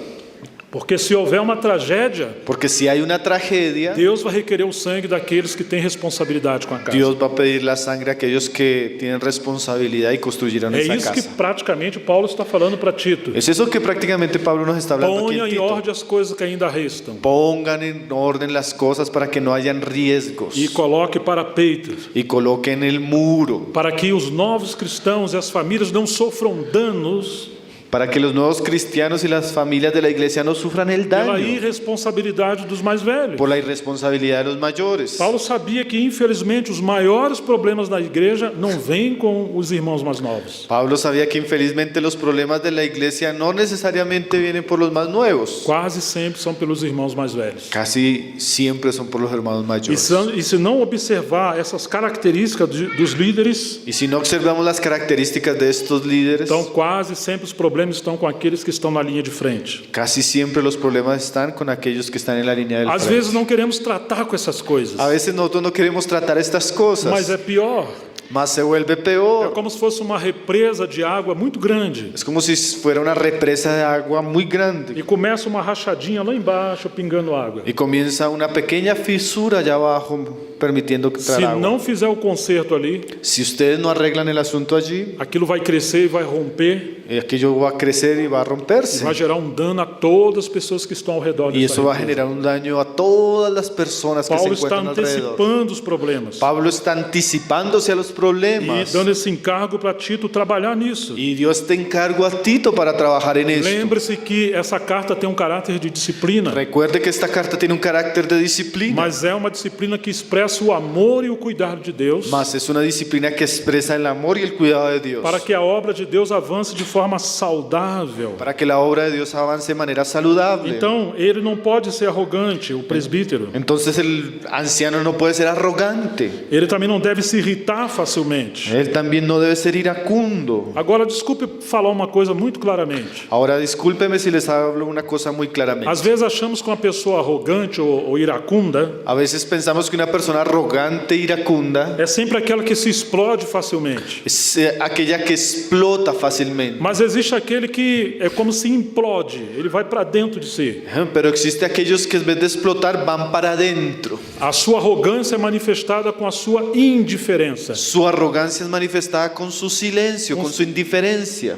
Porque se houver uma tragédia, Porque si hay una tragedia, Deus vai requerer o sangue daqueles que têm responsabilidade com a casa. Dios va a pedir la sangre a aquellos que tienen responsabilidad y construyeron É esa isso que casa. praticamente Paulo está falando para Tito. Es eso que prácticamente Pablo nos está hablando aquí Ponha en em Tito. ordem as coisas que ainda restam Pongan en orden las cosas para que no hayan riesgos e coloque parapeitos y coloquen el muro para que os novos cristãos e as famílias não sofram danos para que los nuevos cristianos y las familias de la iglesia no sufran el pela daño irresponsabilidade dos mais velhos. por la irresponsabilidad de los mayores. Paulo sabia que, infelizmente, os maiores problemas na igreja não vêm com os irmãos mais novos. Pablo sabía que infelizmente los problemas de la iglesia no necesariamente vienen por los más nuevos, Quase sempre são pelos irmãos mais velhos. casi siempre son por los hermanos mayores. E se não observar essas características dos líderes, Y si no observamos las características de estos líderes, então quase sempre os problemas estão com aqueles que estão na linha de frente. casi siempre los problemas están con aquellos que están en la línea del Às frente. vezes não queremos tratar com essas coisas, A veces nosotros no queremos tratar estas cosas, mas é pior. más se vuelve É peor. como se fosse uma represa de água muito grande Es como si fuera una represa de agua muy grande e começa uma rachadinha lá embaixo pingando água. y comienza una pequeña fisura allá abajo permitiendo que Se entrar agua. não fizer o conserto ali, Si ustedes no arreglan el asunto allí, aquilo vai crescer e vai romper aquello va a crecer y va a e romperse. vai gerar dano a todas as pessoas que estão ao redor Y dessa eso va a represa. generar un daño a todas las personas que se Paulo está encuentran alrededor. antecipando os problemas Pablo está anticipándose a los e problemas. dando esse encargo para Tito trabalhar nisso. Y Dios te encargó a Tito para trabajar en esto. Lembre-se que essa carta tem um caráter de disciplina, Recuerde que esta carta tiene un carácter de disciplina, mas é uma disciplina que expressa o amor e o cuidado de Deus mas es una disciplina que expresa el amor y el cuidado de Dios, para que a obra de Deus avance de forma saudável. para que la obra de Dios avance de manera saludable. Então, ele não pode ser arrogante, o presbítero. Entonces el anciano no puede ser arrogante, Ele também não deve se irritar facilmente. él también no debe ser iracundo. Agora, desculpe falar uma coisa muito claramente. Ahora discúlpeme si les hablo una cosa muy claramente. Às vezes achamos que uma pessoa arrogante ou iracunda A veces pensamos que una persona arrogante, iracunda, é sempre aquela que se explode facilmente. es aquella que explota fácilmente. Mas existe aquele que é como se implode, ele vai para dentro de si. Pero existe aquellos que en vez de explotar van para adentro. A sua arrogância é manifestada com a sua indiferença. Su arrogancia es manifestada con su silencio, con su indiferencia.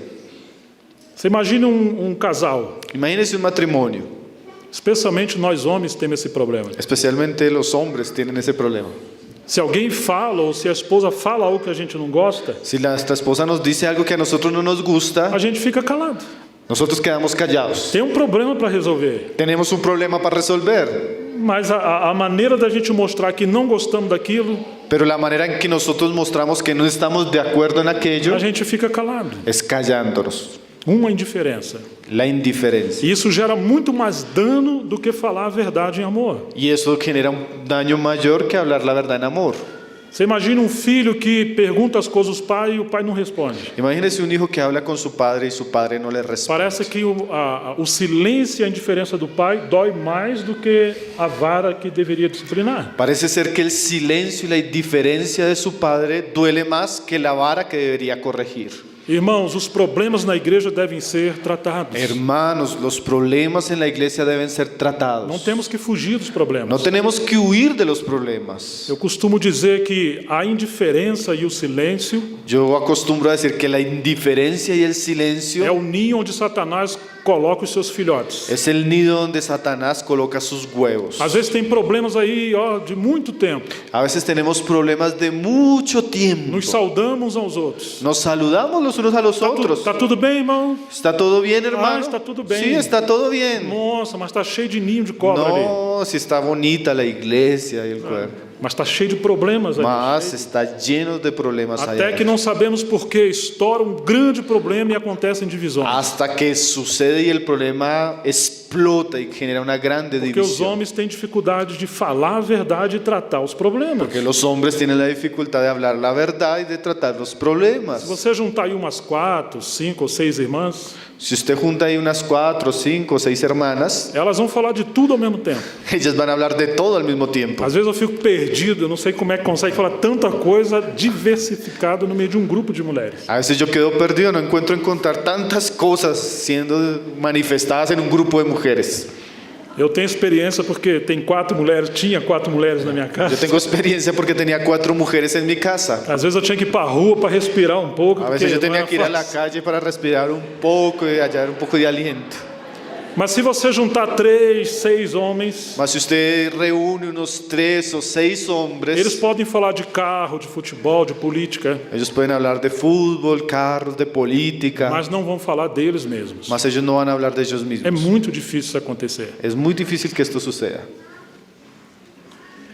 Você imagina um casal, Imagínense un matrimonio, especialmente nós homens temos esse problema. especialmente los hombres tienen ese problema. Se alguém fala ou se a esposa fala algo que a gente não gosta, Si nuestra esposa nos dice algo que a nosotros no nos gusta, a gente fica calado. nosotros quedamos callados. Tem problema para resolver, Tenemos un problema para resolver, mas a maneira da gente mostrar que não gostamos daquilo, pero la manera en que nosotros mostramos que no estamos de acuerdo en aquello a gente fica calado. es callándonos. Uma indiferença. La indiferencia. E isso gera muito mais dano do que falar a verdade em amor. Y eso genera un daño mayor que hablar la verdad en amor. Você imagina um filho que pergunta as coisas ao pai e o pai não responde. Imagínese un hijo que habla con su padre y su padre no le responde. Parece que o silêncio e a indiferença do pai dói mais do que a vara que deveria disciplinar. Parece ser que el silencio y la indiferencia de su padre duele más que la vara que debería corregir. Irmãos, os problemas na igreja devem ser tratados. Hermanos, los problemas en la iglesia deben ser Não tratados. temos que fugir dos problemas. No tenemos que huir de los problemas. Eu costumo dizer que a indiferença e o silêncio Yo acostumbro a decir que la indiferencia y el é silencio o ninho onde Satanás coloca os seus filhotes. es el nido donde Satanás coloca sus huevos. Às vezes tem problemas aí, de muito tempo. A veces tenemos problemas de mucho tiempo. Nos saudamos uns aos outros. Nos saludamos los unos a los otros. Tá tudo bem, irmão? ¿Está todo bien, hermano? está todo bien. Sí, está todo bien. Nossa, mas tá cheio de ninho de cobra ali. No, si está bonita la iglesia y el cuerpo. Mas está cheio de problemas aí. mas está lleno de problemas allá Até que não sabemos por que estoura um grande problema e acontecem divisões. hasta que sucede y el problema explota y genera una grande Porque os división. homens têm dificuldade de falar a verdade e tratar os problemas. Porque los hombres tienen la dificultad de hablar la verdad y de tratar los Se problemas. você juntar aí umas 4, 5 ou 6 irmãs, Si usted junta ahí unas 4, 5, 6 hermanas, elas vão falar de tudo ao mesmo tempo. ellas van a hablar de todo al mismo tiempo. Às vezes eu fico perdido, eu não sei como é que consegue falar tanta coisa diversificada no meio de um grupo de mulheres. A veces yo quedo perdido, no encuentro encontrar tantas cosas siendo manifestadas en un grupo de mujeres. Eu tenho experiência porque tinha 4 mulheres na minha Yo casa. tengo experiencia porque tenía 4 mujeres en mi casa. Às vezes eu tinha que ir para a rua para respirar um pouco, A porque veces yo não tenía era que ir a la fácil. calle para respirar un poco y hallar un poco de aliento. Mas se você juntar 3, 6 homens, Mas si usted reúne unos 3 o 6 eles hombres, podem falar de carro, de futebol, de política, ellos pueden hablar de fútbol, carros, de política, mas não vão falar deles mesmos. mas ellos no van a hablar de ellos É mismos. muito difícil isso acontecer. Es muy difícil que esto suceda.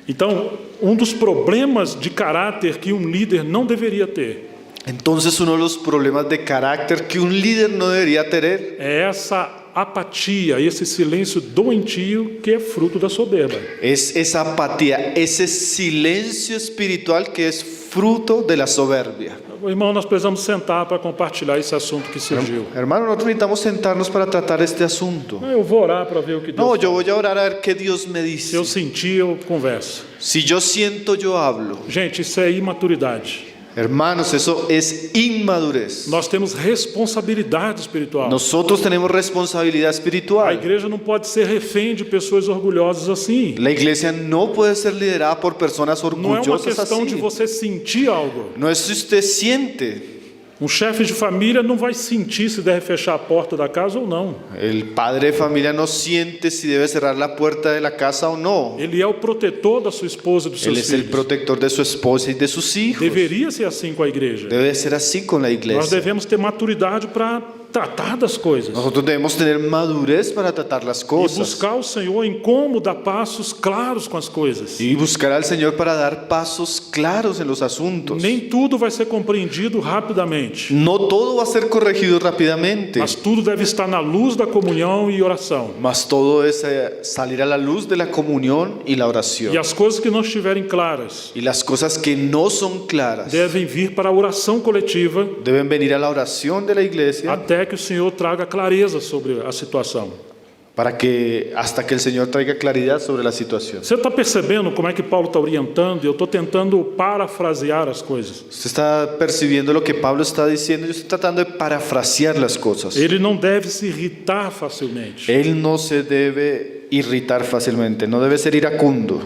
Então, um dos problemas de caráter que um líder não deveria ter Entonces uno de los problemas de carácter que un líder no debería tener é essa apatia, esse silêncio doentio que é fruto da soberba. es esa apatía, ese silencio espiritual que es fruto de la soberbia. Irmão, nós precisamos sentar para compartilhar esse assunto que surgiu. Hermano, nosotros necesitamos sentarnos para tratar este asunto. Eu vou orar para ver o que Deus No, fala. yo voy a orar a ver qué Dios me Se eu dice. sentir, eu converso. Si yo siento, yo hablo. Gente, isso é imaturidade. Hermanos, eso es inmadurez. Nós temos responsabilidade espiritual. Nosotros tenemos responsabilidad A espiritual. igreja não pode ser refém de pessoas orgulhosas assim. La iglesia no puede ser liderada por personas Não é uma orgullosas questão de así. você sentir algo. No es si usted siente. Um chefe de família não vai sentir se deve fechar a porta da casa ou não. El padre de familia no siente si debe cerrar la puerta de la casa o no. Ele é o protetor da sua esposa e dos Él seus es el filhos. protector de su esposa y de sus hijos. Deveria ser assim com a igreja. Debe ser así con la Nós iglesia. devemos ter maturidade para tratar das coisas. Nosotros debemos tener madurez para tratar las E cosas buscar o Senhor em como dar passos claros com as coisas. y buscar al Señor para dar pasos claros en los asuntos. Nem tudo vai ser compreendido rapidamente. No todo va a ser corregido rápidamente, Mas tudo deve estar na luz da comunhão e oração. mas todo es salir a la luz de la comunión y la E oración. as coisas que não estiverem claras Y las cosas que no son claras devem vir para a oração coletiva deben venir a la oración de la iglesia até que o Senhor traga clareza sobre a situação. para que hasta que el Señor traiga claridad sobre la situación. Você está percebendo como é que Paulo está orientando? Eu estou tentando parafrasear as coisas. Usted está percibiendo lo que Pablo está diciendo. Yo estoy tratando de parafrasear las cosas. Ele não deve se irritar facilmente. Él no se debe irritar fácilmente, no debe ser iracundo,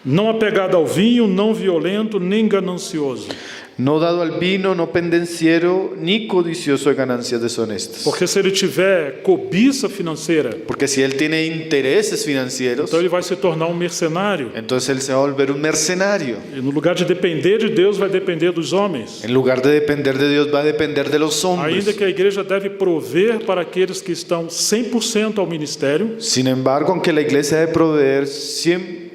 Não apegado ao vinho, não violento, nem ganancioso. no dado al vino, no pendenciero, ni codicioso de ganancias deshonestas. Porque se ele tiver cobiça financeira, Porque si él tiene intereses financieros, então ele vai se tornar um mercenário. entonces él se va a volver un mercenario. E no lugar de depender de Deus, vai depender dos homens. En lugar de depender de Dios, va a depender de los Ainda hombres. que a igreja deve prover para aqueles que estão 100% ao ministério, Sin embargo, aunque la iglesia debe proveer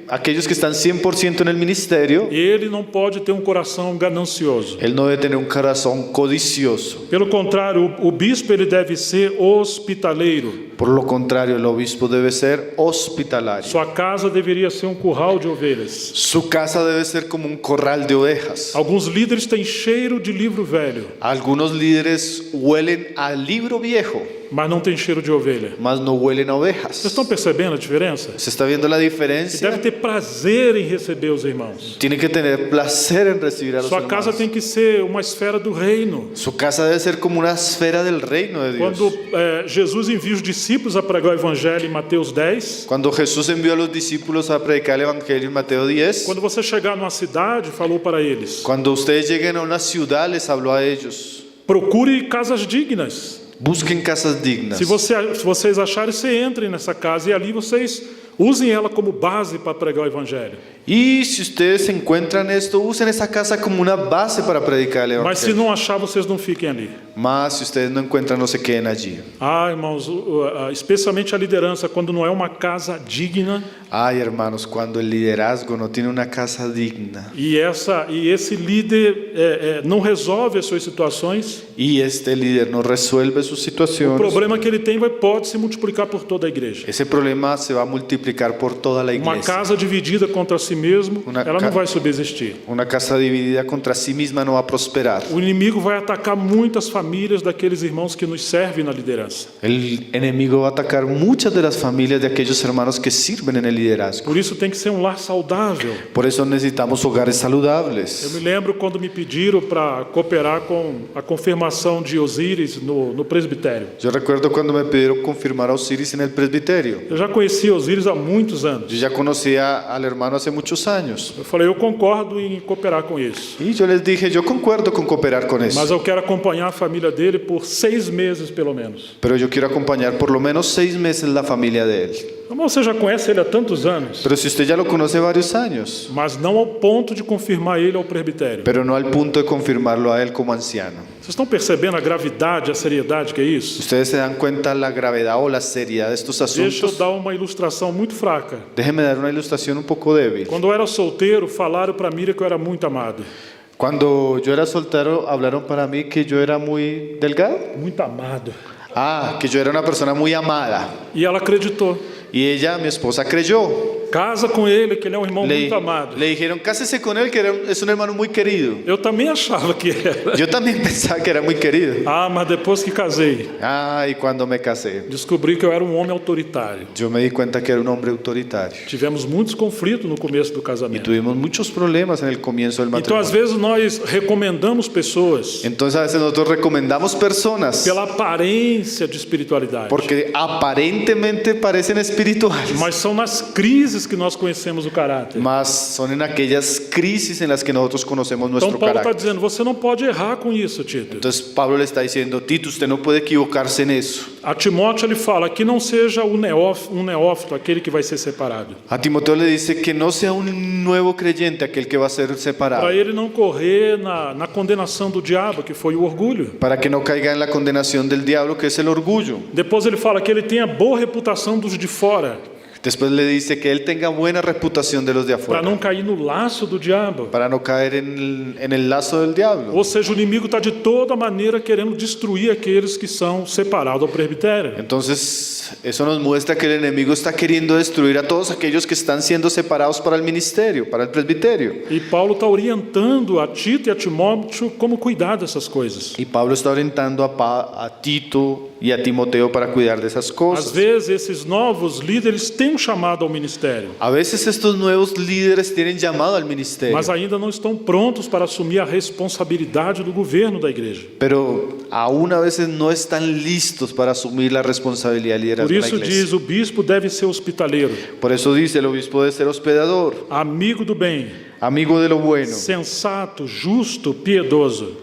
aquellos que están 100% en el ministerio, ele não pode ter um coração ganancioso. él no debe tener un corazón codicioso. Pelo contrário, o bispo ele deve ser hospitaleiro. Por lo contrario, el obispo debe ser hospitalario. Sua casa deveria ser um curral de ovelhas. Su casa debe ser como un corral de ovejas. Alguns líderes têm cheiro de livro velho, Algunos líderes huelen a libro viejo, mas não tem cheiro de ovelha. mas no huelen a Vocês ovejas. estão percebendo a diferença? ¿Se está viendo la E diferencia? deve ter prazer em receber os irmãos. Tiene que tener placer en recibir a los Sua casa hermanos. tem que ser uma esfera do reino. Su casa debe ser como una esfera del reino de Dios. Quando Jesus envia os discípulos a pregar o evangelho em Mateus 10, Cuando Jesús envió a los discípulos a predicar el Evangelio en Mateo 10, quando você chegar numa cidade, falou para eles: cuando ustedes lleguen a una ciudad, les habló a ellos, procure casas dignas. busquen casas dignas. Se vocês acharem, você entrem nessa casa e ali vocês usem ela como base para pregar o evangelho. Y si ustedes encuentran esto, usen esa casa como una base para predicar el Mas se evangelio. não achar, vocês não fiquem ali. Mas si ustedes no encuentran, no se queden allí. Irmãos, especialmente a liderança, quando não é uma casa digna, Ay, hermanos, cuando el liderazgo no tiene una casa digna e esse líder não resolve as suas situações, y este líder no resuelve sus o situaciones, problema que ele tem pode se multiplicar por toda a igreja. ese problema se va a multiplicar por toda la Uma iglesia. casa dividida contra si mesmo, ela não vai subsistir. Una casa dividida contra sí misma no va a prosperar. O inimigo vai atacar muitas famílias daqueles irmãos que nos servem na liderança. El enemigo va a atacar muchas de las familias de aquellos hermanos que sirven en el liderazgo. Por isso tem que ser um lar saudável. Por eso necesitamos hogares Eu saludables. me lembro quando me pediram para cooperar com a confirmação de Osíris no presbitério. Yo recuerdo cuando me pidieron confirmar a Osiris en el presbiterio. Eu já conhecia Osíris há muitos anos. Yo ya conocía al hermano hace muchos años. Eu falei, eu concordo em cooperar com isso. Y yo les dije, yo concuerdo con cooperar con Mas eso. eu quero acompanhar a família dele por 6 meses, pelo menos. Pero yo quiero acompañar por lo menos 6 meses la familia de él. Irmão, você já conhece ele há tantos anos, Pero si usted ya lo conoce varios años, mas não ao ponto de confirmar ele ao presbitério. pero no al punto de confirmarlo a él como anciano. Vocês estão percebendo a gravidade, a seriedade que é isso? ¿Ustedes se dan cuenta la gravedad o la seriedad de estos Deixa eu asuntos? dar uma ilustração muito fraca. Déjeme dar una ilustración un poco débil. Quando eu era solteiro, falaram para Miriam que eu era muito amado. Cuando yo era soltero, hablaron para mí que yo era muy delgado. Muito amado. Que yo era una persona muy amada. E ela acreditou. Y ella, mi esposa, creyó. Casa com ele, que ele é um irmão muito amado. Le dijeron, cásese con él, que es un hermano muy querido. Eu também achava que era. Yo también pensaba que era muy querido. Mas depois que casei, Y cuando me casé, descobri que eu era um homem autoritário. yo me di cuenta que era un hombre autoritario. Tivemos muitos conflitos no começo do Y casamento. tuvimos muchos problemas en el comienzo del Então, às matrimonio. vezes, nós recomendamos pessoas Entonces, a veces nosotros recomendamos personas pela aparência de espiritualidade. porque aparentemente parecen espirituales, Mas são nas crises que nós conhecemos o caráter. mas son en aquellas crisis en las que nosotros conocemos Então, nuestro Paulo está carácter. dizendo, você não pode errar com isso, Tito. Entonces Pablo le está diciendo, Tito, usted no puede equivocarse en eso. A Timóteo ele fala que não seja um neófito, aquele que vai ser separado. A Timoteo le dice que no sea un nuevo creyente aquel que va a ser separado, Para ele não correr na condenação do diabo, que foi o orgulho. para que no caiga en la condenación del diablo, que es el orgullo. Depois ele fala que ele tenha boa reputação dos de fora, Después le dice que él tenga buena reputación de los de para afuera, não cair no laço do diabo. para no caer en el lazo del diablo. Ou seja, o inimigo está de toda maneira querendo destruir aqueles que são separados ao presbitério. Entonces, eso nos muestra que el enemigo está queriendo destruir a todos aquellos que están siendo separados para el ministerio, para el presbiterio. E Paulo está orientando a Tito e a Timóteo como cuidar dessas coisas. Y Pablo está orientando a Tito y a Timoteo para cuidar de esas Às cosas. vezes, esses novos líderes têm um chamado ao ministério, A veces estos nuevos líderes tienen llamado al ministerio, mas ainda não estão prontos para assumir a responsabilidade do governo da igreja. pero aún a veces no están listos para asumir la responsabilidad de liderazgo Por de la isso iglesia. diz, o bispo deve ser hospitaleiro, Por eso dice, el obispo debe ser hospedador, amigo do bem, amigo de lo bueno, sensato, justo, piedoso.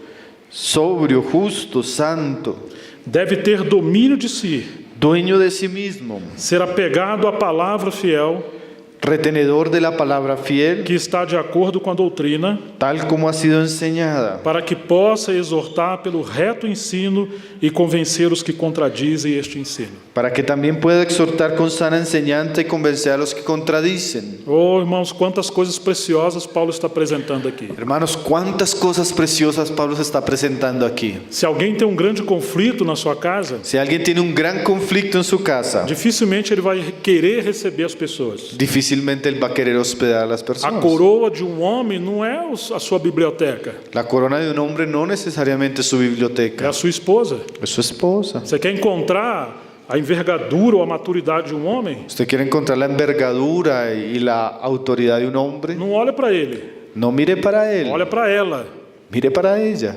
sobrio, justo, santo, Deve ter domínio de si, dueño de sí mismo, ser apegado à palavra fiel, retenedor de la palabra fiel, que está de acordo com a doutrina, tal como ha sido enseñada, para que possa exortar pelo reto ensino e convencer os que contradizem este ensino. para que también pueda exhortar con sana enseñanza y convencer a los que contradicen. Oh, irmãos, quantas coisas preciosas Paulo está apresentando aqui. Hermanos, cuántas cosas preciosas Pablo se está presentando aquí. Se alguém tem um grande conflito na sua casa, Si alguien tiene un gran conflicto en su casa, dificilmente ele vai querer receber as pessoas. difícilmente él va a querer hospedar a las A personas. coroa de um homem não é a sua biblioteca, La corona de un hombre no necesariamente es su é biblioteca, a sua esposa. es su esposa. Você quer encontrar a envergadura ou a maturidade de um homem? Usted quiere encontrar la envergadura y la autoridad de un hombre, Não olha para ele, no mire para él, olha para ela. mire para ella.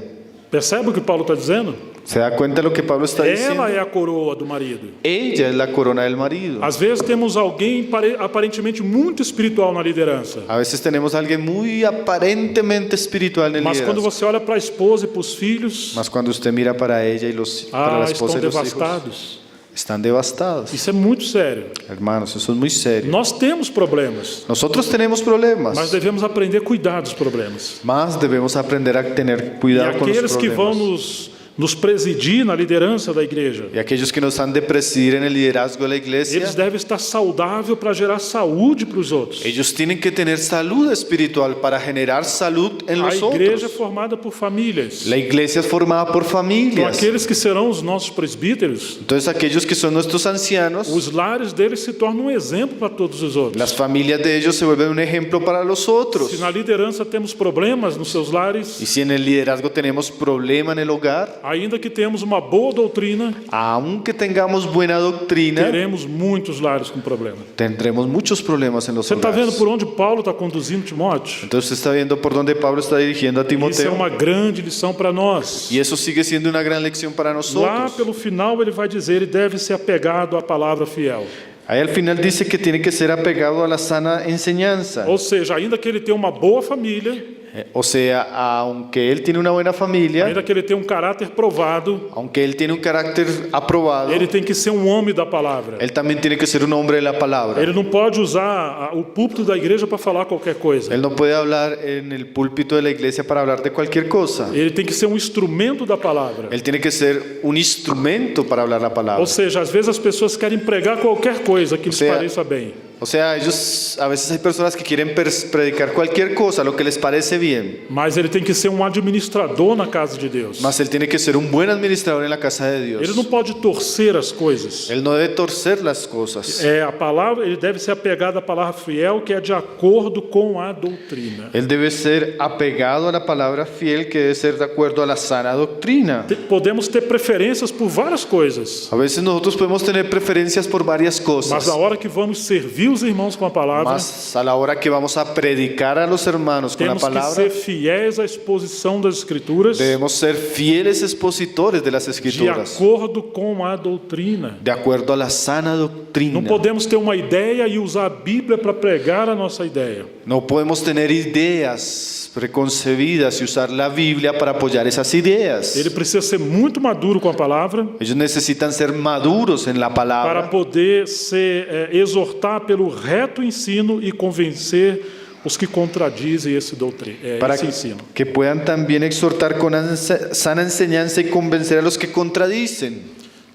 Percebe o que Paulo está dizendo? ¿Se da cuenta de lo que Pablo está diciendo? Ela é a coroa do marido. Ella es la corona del marido. Às vezes temos alguém aparentemente muito espiritual na liderança, A veces tenemos a alguien muy aparentemente espiritual en el mas quando liderazgo. você olha para a esposa e para os filhos, Mas cuando usted mira para ella y para la estão esposa y los hijos, devastados. están devastados. Isso é muito sério. Hermanos, eso es muy serio. Nós temos problemas, Nosotros tenemos mas problemas, devemos aprender a cuidar dos problemas. más debemos aprender a tener E cuidado con los aqueles que vão problemas. nos presidir na liderança da igreja, Y aquellos que nos han de presidir en el liderazgo de la iglesia, eles devem estar saudáveis para gerar saúde para os outros. ellos tienen que tener salud espiritual para generar salud en A los igreja é otros. formada por famílias. La iglesia es formada por Então, familias. aqueles que serão os nossos presbíteros, Entonces aquellos que son nuestros ancianos, os lares deles se tornam um exemplo para todos os outros. las familias de ellos se vuelven un ejemplo para los otros. Se na liderança temos problemas nos seus lares, Y si en el liderazgo tenemos problema en el hogar, ainda que tenhamos uma boa doutrina, aunque tengamos buena doctrina, teremos muitos lares com problema. tendremos muchos problemas en los Você está vendo hogares. por onde Paulo está conduzindo Timóteo? Entonces usted está viendo por dónde Pablo está dirigiendo a Isso é Timoteo. uma grande lição para nós. Y eso sigue siendo una gran lección para Lá nosotros. pelo final ele vai dizer, ele deve ser apegado à palavra fiel. Ahí al final dice que tiene que ser apegado a la sana enseñanza. Ou seja, ainda que ele tenha uma boa família, O sea, aunque él tiene una buena familia, ainda que ele tenha um caráter provado, aunque él tiene un carácter aprobado, ele tem que ser um homem da palavra. él también tiene que ser un hombre de la palabra. Ele não pode usar o púlpito da igreja para falar qualquer coisa. Él no puede hablar en el púlpito de la iglesia para hablar de cualquier cosa. Ele tem que ser um instrumento da palavra. Él tiene que ser un instrumento para hablar la palabra. Ou seja, às vezes as pessoas querem pregar qualquer coisa que lhes sea, pareça bem. O sea, ellos, a veces hay personas que quieren predicar cualquier cosa, lo que les parece bien. Mas ele tem que ser um administrador na casa de Deus. Mas él tiene que ser un buen administrador en la casa de Ele não Dios. pode torcer as coisas. Él no debe torcer las cosas. A palavra, ele deve ser apegado à palavra fiel, que é de acordo com a doutrina. Él debe ser apegado a la palabra fiel, que debe ser de acuerdo a la sana doctrina. Podemos ter preferências por várias coisas, A veces nosotros podemos tener preferencias por varias mas cosas. na hora que vamos servir os irmãos com a palavra, Mas a la hora que vamos a predicar a los hermanos con la temos que palabra, ser fiéis à exposição das Escrituras, debemos ser fieles expositores de las de escrituras, acordo com a doutrina. de acuerdo a la sana doctrina. Não podemos ter uma ideia e usar a Bíblia para pregar a nossa ideia. No podemos tener ideas preconcebidas y usar la Biblia para apoyar esas ideas. Ele precisa ser muito maduro com a palavra Ellos necesitan ser maduros en la para palabra poder exortar pelo reto ensino e convencer os que contradizem esse para esse ensino. que puedan también exhortar con sana enseñanza y convencer a los que contradicen.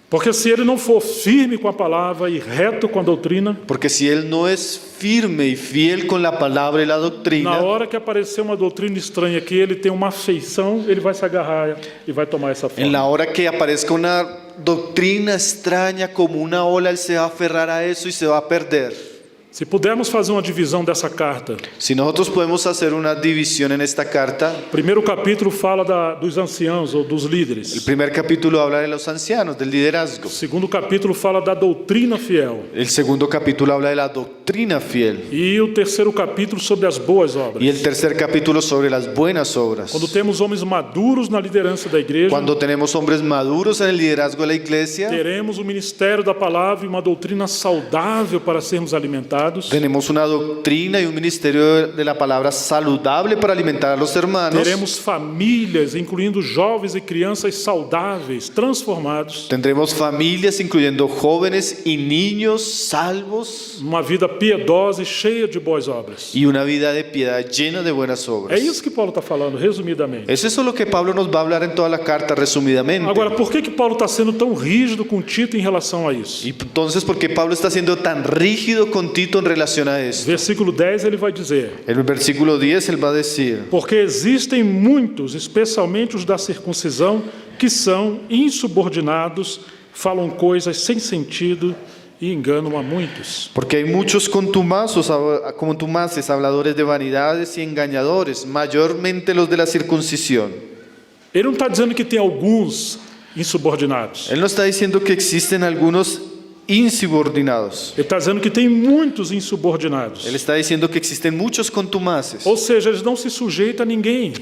Porque se ele não for firme com a palavra e reto com a doutrina, Porque si él no es firme y fiel con la palabra y la na doctrina, hora que aparecer uma doutrina estranha que ele tem uma afeição, ele vai se agarrar e vai tomar essa en la forma. hora que aparezca una doctrina extraña como una ola, él se va a aferrar a eso y se va a perder. Se pudermos fazer uma divisão dessa carta, Si nosotros podemos hacer una división en esta carta, o primeiro capítulo fala dos anciãos ou dos el líderes. primer capítulo habla de los ancianos, del liderazgo. O segundo capítulo fala da doutrina fiel. El segundo capítulo habla de la doctrina fiel. E o terceiro capítulo sobre as boas obras. Y el tercer capítulo sobre las buenas obras. Quando temos homens maduros na liderança da igreja, Cuando tenemos hombres maduros en el liderazgo de la iglesia, teremos o ministério da palavra e uma doutrina saudável para sermos alimentados. tenemos una doctrina y un ministerio de la palabra saludable para alimentar a los hermanos. Teremos famílias, incluindo jovens e crianças saudáveis, transformados. Tendremos familias, incluyendo jóvenes y niños salvos, Uma vida piedosa e cheia de boas obras. y una vida de piedad llena de buenas É obras. isso que Paulo está falando, resumidamente. Es eso lo que Pablo nos va a hablar en toda la carta, resumidamente. Agora, por que Paulo está sendo tão rígido com Tito em relação a isso? Y entonces, ¿por qué Pablo está siendo tan rígido con Tito en relación a esto? Versículo 10 ele vai dizer: En el versículo 10 él va a decir: porque existem muitos, especialmente os da circuncisão, que são insubordinados, falam coisas sem sentido e enganam a muitos. porque hay muchos contumaces, habladores de vanidades y engañadores, mayormente los de la circuncisión. Ele não está dizendo que tem alguns insubordinados. Él no está diciendo que existen algunos insubordinados. Ele está dizendo que tem muitos insubordinados. Él está diciendo que existen muchos contumaces. Ou seja, eles não se sujeitam a ninguém.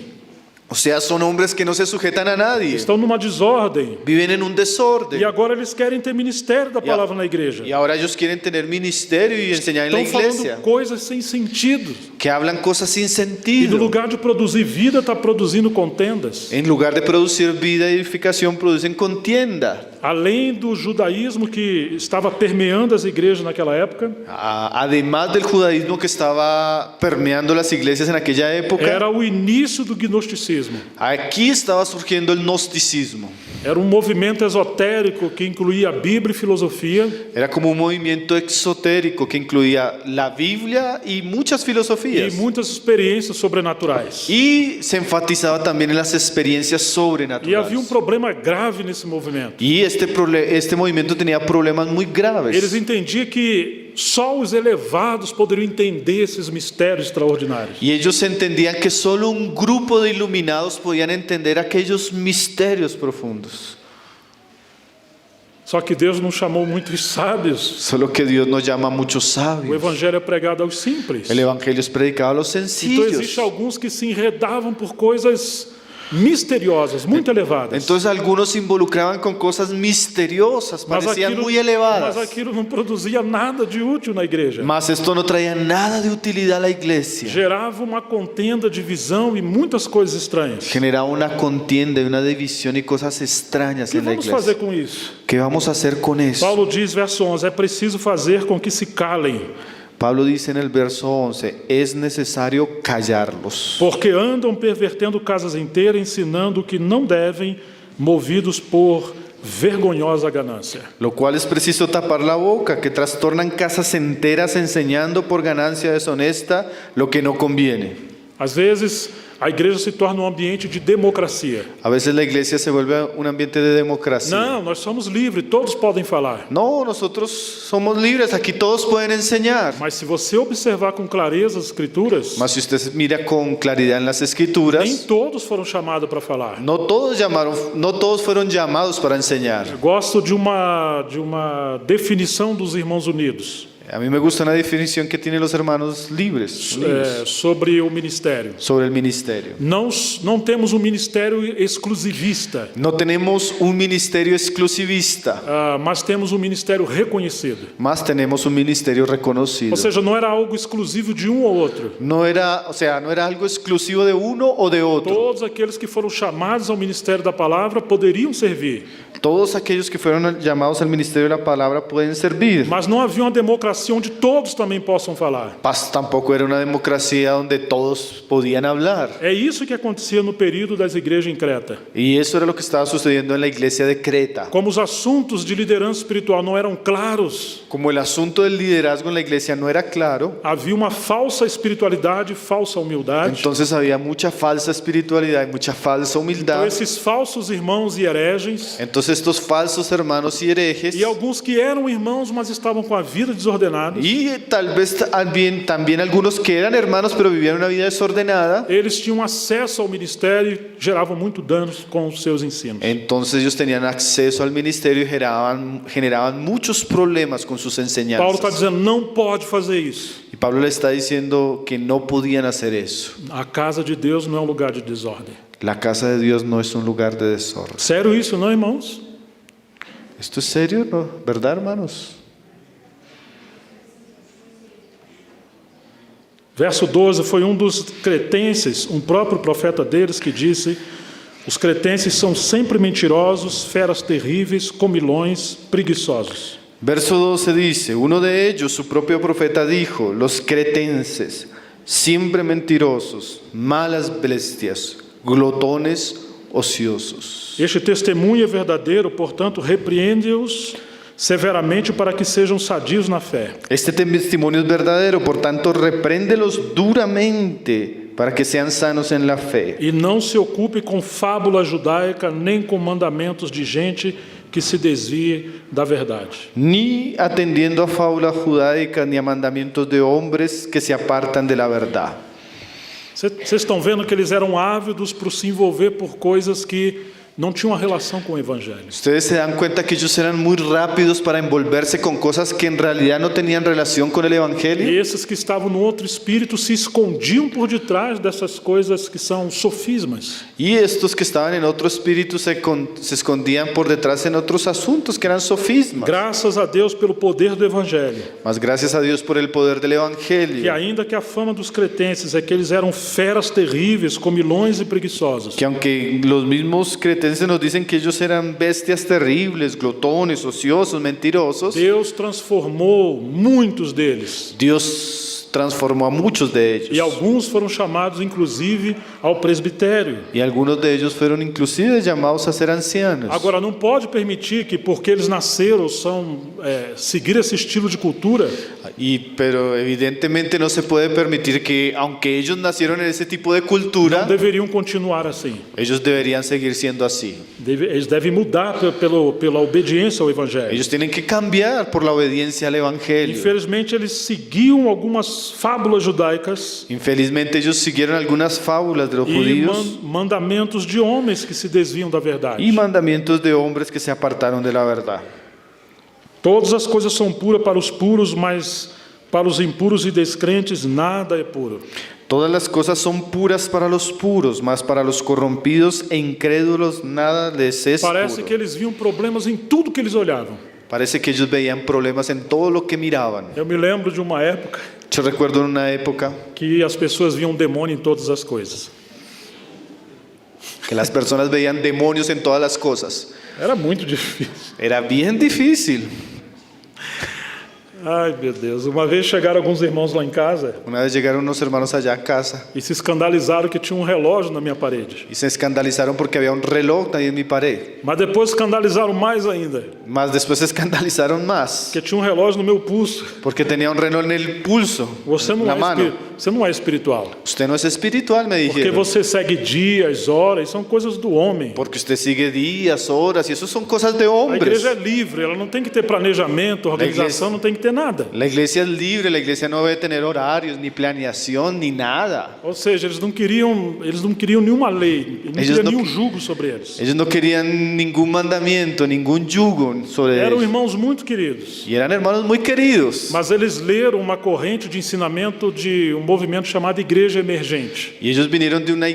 O sea, son hombres que no se sujetan a nadie. Estão numa desordem. Viven en un desorden. E agora eles querem ter ministério da palavra na igreja. Y ahora ellos quieren tener ministerio y enseñar en la Estão falando iglesia. coisas sem sentido. que hablan cosas sin E no sentido. lugar de produzir vida, está produzindo contendas. En lugar de producir vida y edificación, producen contienda. Além do judaísmo que estava permeando as igrejas naquela época, Además del judaísmo que estaba permeando las iglesias en aquella época, era o início do gnosticismo. aquí estaba surgiendo el gnosticismo. Era um movimento esotérico que incluía a Bíblia e filosofia, Era como un movimiento exotérico que incluía la Biblia y muchas e filosofías. muitas experiências sobrenaturais. Y se enfatizaba también en las experiencias E sobrenaturales. havia um problema grave nesse movimento. Y este movimiento tenía problemas muy Eles graves. entendiam que só os elevados poderiam entender esses mistérios extraordinários. Y ellos entendían que solo un grupo de iluminados podían entender aquellos misterios profundos. Só que Deus não chamou muitos sábios. Solo que Dios nos llama a muchos O sabios. evangelho é pregado aos simples. El evangelio es predicado a los Então sencillos. existem alguns que se enredavam por coisas misteriosas, muito elevadas. Entonces algunos se involucraban con cosas misteriosas, parecían muy mas elevadas. aquilo não produzia nada de útil na igreja. Mas esto no traía nada de utilidad a la iglesia. Gerava uma contenda, divisão e muitas coisas estranhas. Generaba una contienda y una división y cosas extrañas O que en la vamos fazer iglesia. com isso? ¿Qué vamos a hacer con eso? Paulo diz, verso 11, é preciso fazer com que se calem, Pablo dice en el verso 11, es necesario callarlos. porque andam pervertendo casas inteiras, ensinando o que não devem, movidos por vergonhosa ganância. Lo cual es preciso tapar la boca, que trastornan casas enteras enseñando por ganancia deshonesta lo que no conviene. Às vezes, a igreja se torna um ambiente de democracia. A veces la iglesia se vuelve un ambiente de democracia. Não, nós somos livres, todos podem falar. No, nosotros somos libres, aquí todos pueden enseñar. Mas se você observar com clareza as escrituras, Mas si usted mira con claridad en las nem escrituras, todos foram chamados para falar. no todos fueron llamados para enseñar. Eu gosto de uma definição dos Irmãos Unidos A mí me gusta una definición que tienen los hermanos libres unidos, sobre o ministério. sobre el ministerio. Não temos um ministério exclusivista, No tenemos un ministerio exclusivista, mas temos um ministério reconhecido. más tenemos un ministerio reconocido. Ou seja, não era algo exclusivo de um ou outro. No era algo exclusivo de uno o de otro. Todos aqueles que foram chamados ao ministério da palavra poderiam servir, Todos aquellos que fueron llamados al ministerio de la palabra pueden servir. mas não havia uma democracia onde todos também possam falar. Paz tampoco era una democracia donde todos podían hablar. É isso que acontecia no período das igrejas em Creta. Y eso era lo que estaba sucediendo en la iglesia de Creta. Como os assuntos de liderança espiritual não eram claros, Como el asunto del liderazgo en la iglesia no era claro, havia uma falsa espiritualidade, falsa humildade. entonces había mucha falsa espiritualidad y mucha falsa Então, humildad. esses falsos irmãos e hereges, Entonces estos falsos hermanos y herejes, e alguns que eram irmãos, mas estavam com a vida desordenada, y tal vez también algunos que eran hermanos pero vivían una vida desordenada, eles tinham acesso ao ministério e geravam muito danos com os seus ensinos. entonces ellos tenían acceso al ministerio y generaban muchos problemas con sus Paulo está enseñanzas. dizendo, não pode fazer isso. Y Pablo le está diciendo que no podían hacer eso. A casa de Deus não é um lugar de desordem. La casa de Dios no es un lugar de desorden. Sério isso, não, irmãos? ¿Esto es serio, no? ¿Verdad, hermanos? Verso 12, foi um dos cretenses, um próprio profeta deles, que disse: os cretenses são sempre mentirosos, feras terríveis, comilões, preguiçosos. Verso 12 dice, uno de ellos, su propio profeta, dijo, los cretenses, siempre mentirosos, malas bestias, glotones, ociosos. Este testemunho é verdadeiro, portanto, repreende-os severamente para que sejam sadios na fé. Este testimonio es verdadero, por tanto, repréndelos duramente para que sean sanos en la fe. E não se ocupe com fábula judaica, nem com mandamentos de gente que se desvie da verdade. Ni atendiendo a fábulas judaicas ni a mandamientos de hombres que se apartan de la verdad. Vocês estão vendo que eles eram ávidos por se envolver por coisas que não tinham uma relação com o Evangelho. Ustedes se dan cuenta que ellos eran muy rápidos para envolverse con cosas que en realidad no tenían relación con el E Evangelio. esses que estavam no outro espírito se escondiam por detrás dessas coisas que são sofismas. Y estos que estaban en otro espíritu se escondían por detrás en otros asuntos que eran sofismas. Graças a Deus pelo poder do Evangelho. Mas gracias a Dios por el poder del Que Evangelio. ainda que a fama dos cretenses é que eles eram feras terríveis, comilões e preguiçosos, Que aunque los mismos cretenses nos dicen que ellos eran bestias terribles, glotones, ociosos, mentirosos, Deus transformou muitos deles. Dios transformó a muchos de E ellos. alguns foram chamados, inclusive, ao presbitério. Y algunos de ellos fueron inclusive llamados a ser ancianos. Agora, não pode permitir que, porque eles nasceram, seguir esse estilo de cultura, Pero evidentemente no se puede permitir que, aunque ellos nacieron en ese tipo de não cultura, deveriam continuar assim. ellos deberían seguir siendo así. Eles devem mudar pela obediência ao Evangelho. Ellos tienen que cambiar por la obediencia al Evangelio. Infelizmente, eles seguiam algumas fábulas judaicas Infelizmente ellos siguieron algunas fábulas de los e judíos mandamentos de homens que se desviam da verdade. y mandamientos de hombres que se apartaron de la verdad. Todas as coisas são puras para os puros, mas para os impuros e descrentes nada é puro. Todas las cosas son puras para los puros, mas para los corrompidos e incrédulos nada les es Parece puro. que eles viam problemas em tudo que eles olhavam. Parece que ellos veían problemas en todo lo que miraban. Eu me lembro de uma época Yo recuerdo en una época que as pessoas viam demônio em todas as coisas. que las personas veían demonios en todas las cosas. Era muito difícil. Era bien difícil. Ai, meu Deus. Uma vez chegaram alguns irmãos lá em casa Una vez llegaron unos hermanos allá a casa e se escandalizaram que tinha um relógio na minha parede. y se escandalizaron porque había un reloj ahí en mi pared. Mas depois escandalizaram mais ainda, Más después se escandalizaron más que tinha um relógio no meu pulso. porque tenía un reloj en el pulso, Você en não, la mano. você não é espiritual. Usted no es espiritual, me Porque dijeron. você segue dias, horas, são coisas do homem. Porque usted sigue días, horas y eso son cosas de A hombres. igreja é livre, ela não tem que ter planejamento, organização, não tem que ter nada. La iglesia es libre, la iglesia no debe tener horarios, ni planeación, ni nada. Ou seja, eles não queriam nenhuma lei, não Eles queriam não- nenhum jugo sobre eles. Ellos no querían ningún mandamiento, ningún yugo sobre Eram ellos. irmãos muito queridos, Y eran hermanos muy queridos. mas eles leram uma corrente de ensinamento de um movimento chamado Igreja Emergente. Y ellos vinieron de una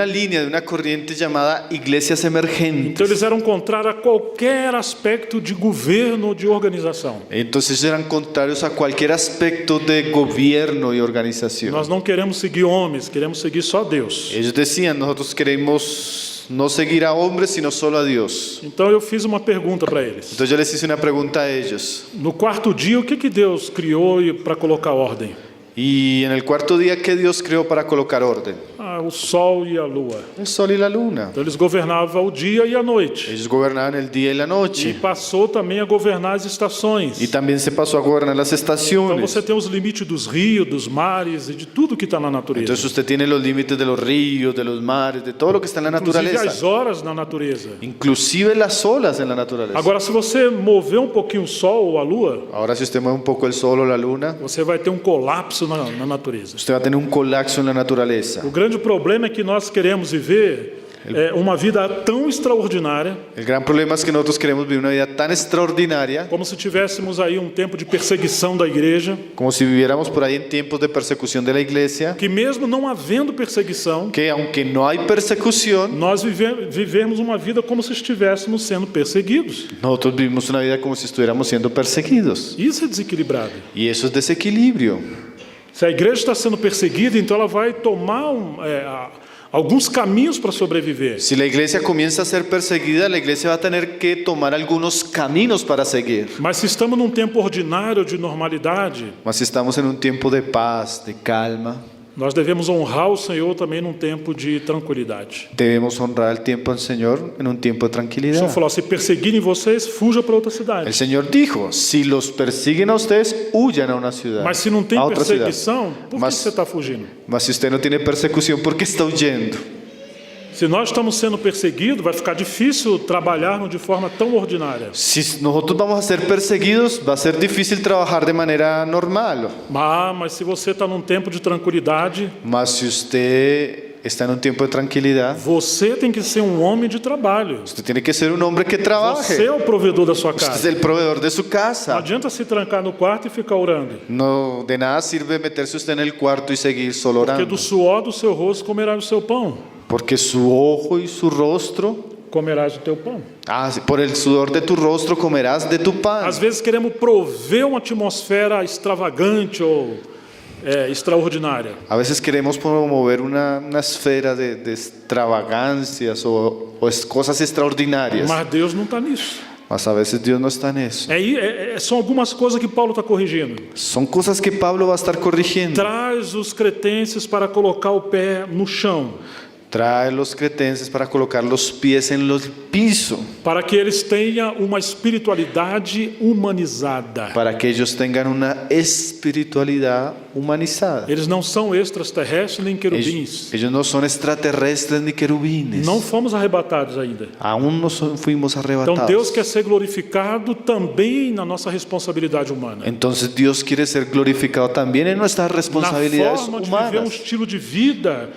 línea, de una corriente llamada iglesias Então emergentes. eles eram contrários a qualquer aspecto de governo ou de organização. Entonces eran contrarios a cualquier aspecto de gobierno y organización. Nós não queremos seguir homens, queremos seguir só Deus. Ellos decían, nosotros queremos no seguir a hombres, sino solo a Dios. Então eu fiz uma pergunta para eles. Entonces yo les hice una pregunta a ellos. No quarto dia, o que Deus criou para colocar ordem? Y en el cuarto día, ¿qué Dios creó para colocar orden? O sol e a lua. El sol y la luna. Então eles governavam o dia e a noite. Ellos gobernaban el día y la E noche. passou também a governar as estações. Y también se pasó a gobernar las Então estaciones. você tem os limites dos rios, dos mares e de tudo que está na natureza. Entonces usted tiene los límites de los ríos, de los mares, de todo lo que está en la Inclusive naturaleza. as horas na natureza. Inclusive las olas en la naturaleza. Agora, se você mover um pouquinho o sol ou a lua, Ahora si usted mueve un poco el sol o la luna, você vai ter um colapso na natureza. usted va a tener un colapso en la naturaleza. O grande problema é que nós queremos viver uma vida tão extraordinária, El gran problema es que nosotros queremos vivir una vida tan extraordinaria como se tivéssemos aí um tempo de perseguição da igreja, como si viviéramos por ahí en tiempos de persecución de la iglesia, que mesmo não havendo perseguição, que aunque no hay persecución, nós vivemos uma vida como se estivéssemos sendo perseguidos. nosotros vivimos una vida como si estuviéramos siendo perseguidos. Isso é desequilibrado. Y eso es desequilibrio. Se a igreja está sendo perseguida, então ela vai tomar alguns caminhos para sobreviver. Si la iglesia comienza a ser perseguida, la iglesia va a tener que tomar algunos caminos para seguir. Mas se estamos num tempo ordinário de normalidade, Mas si estamos en un tiempo de paz, de calma, nós devemos honrar o Senhor também num tempo de tranquilidade. debemos honrar el tiempo del Señor en un tiempo de O Senhor tranquilidad. falou: se perseguirem vocês, fuja para outra El cidade. Señor dijo, si los persiguen a ustedes, huyan a una ciudad, Mas se não tem a otra ciudad. perseguição, por que Mas- você está fugindo? Mas si usted no tiene persecución, ¿por qué está huyendo? Se nós estamos sendo perseguidos, vai ficar difícil trabalharmos de forma tão ordinária. Si nosotros vamos a ser perseguidos, va a ser difícil trabajar de manera normal. Mas se você está num tempo de tranquilidade, Mas si usted está en un tiempo de tranquilidad, Você tem que ser um homem de trabalho. usted tiene que ser un hombre que trabaje. Você é o provedor da sua Usted es casa. el proveedor de su Não casa. adianta se trancar no quarto e ficar orando. No, de nada sirve meterse usted en el cuarto y seguir solo Porque orando. do suor do seu rosto comerás o seu pão. Porque su ojo y su rostro, Comerás o teu pão. sí, por el sudor de tu rostro comerás de tu pan. Às vezes queremos prover uma atmosfera extravagante ou extraordinária. A veces queremos promover una esfera de extravagancias o cosas extraordinarias. Mas Deus não está nisso. Mas a veces Dios no está en eso. São algumas coisas que Paulo está corrigindo. Son cosas que Pablo va a estar corrigiendo. Traz os cretenses para colocar o pé no chão, Trae los cretenses para colocar los pies en el piso, para que eles tenham uma espiritualidade humanizada. para que ellos tengan una espiritualidad humanizada. Eles não são extraterrestres nem querubins. Ellos no son extraterrestres ni querubines. Não fomos arrebatados ainda. Aún no fuimos arrebatados. Então Deus quer ser glorificado também na nossa responsabilidade humana. Entonces Dios quiere ser glorificado también en nuestras Na responsabilidades forma de viver um humanas. estilo de vida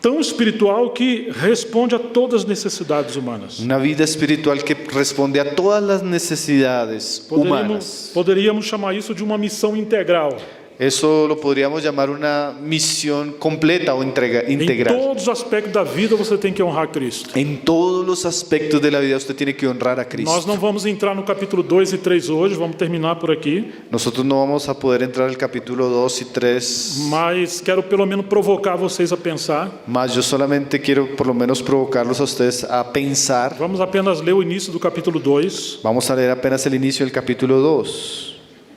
tão espiritual que responde a todas as necessidades humanas. Una vida espiritual que responde a todas las necesidades humanas. Poderíamos chamar isso de uma missão integral. Eso lo podríamos llamar una misión completa o Em integral. todos os aspectos da vida você tem que honrar Cristo. En todos los aspectos de la vida usted tiene que honrar a Nós Cristo. não vamos entrar no capítulo 2 e 3 hoje, vamos terminar por aqui, Nosotros no vamos a poder entrar al capítulo 2 y 3, mas quero pelo menos provocar vocês a pensar. mas yo solamente quiero por lo menos provocarlos a ustedes a pensar. Vamos apenas ler o início do capítulo 2. Vamos a leer apenas el inicio del capítulo 2.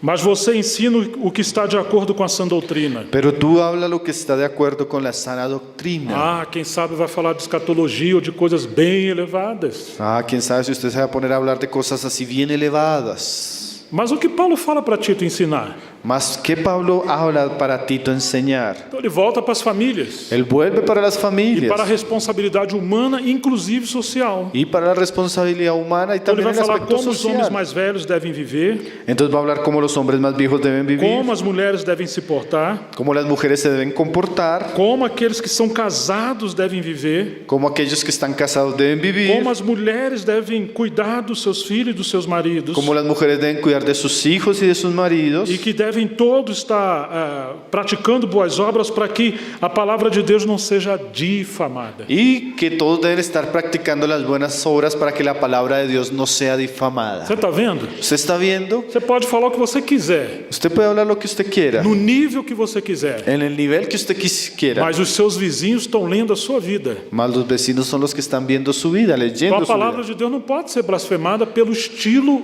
Mas você ensina o que está de acordo com a sã doutrina. Pero tú habla lo que está de acuerdo con la sana doctrina. Quem sabe vai falar de escatologia ou de coisas bem elevadas. Quién sabe si usted se va a poner a hablar de cosas así bien elevadas. Mas o que Paulo fala para Tito ensinar? Mas que Pablo habla para Tito enseñar. Então ele volta para as famílias Él vuelve para las e familias para a responsabilidade humana, inclusive social. y para la responsabilidad humana y Então ele también vai el falar aspecto como os homens social. mais velhos devem viver, Entonces va a hablar cómo los hombres más viejos deben vivir, como as mulheres devem se portar, cómo las mujeres se deben comportar, como aqueles que são casados devem viver, cómo aquellos que están casados deben vivir, como as mulheres devem cuidar dos seus filhos e dos seus maridos, cómo las mujeres deben cuidar de sus hijos y de sus maridos, e que devem todos estar praticando boas obras para que a palavra de Deus não seja difamada. y que todos deben estar practicando las buenas obras para que la palabra de Dios no sea difamada. Você está vendo? ¿Usted está viendo? Você pode falar o que você quiser, Usted puede hablar lo que usted quiera, no nível que você quiser, en el nivel que usted quiera, mas os seus vizinhos estão lendo a sua vida. mas los vecinos son los que están viendo su vida, Então leyendo a su palavra vida. de Deus não pode ser blasfemada pelo estilo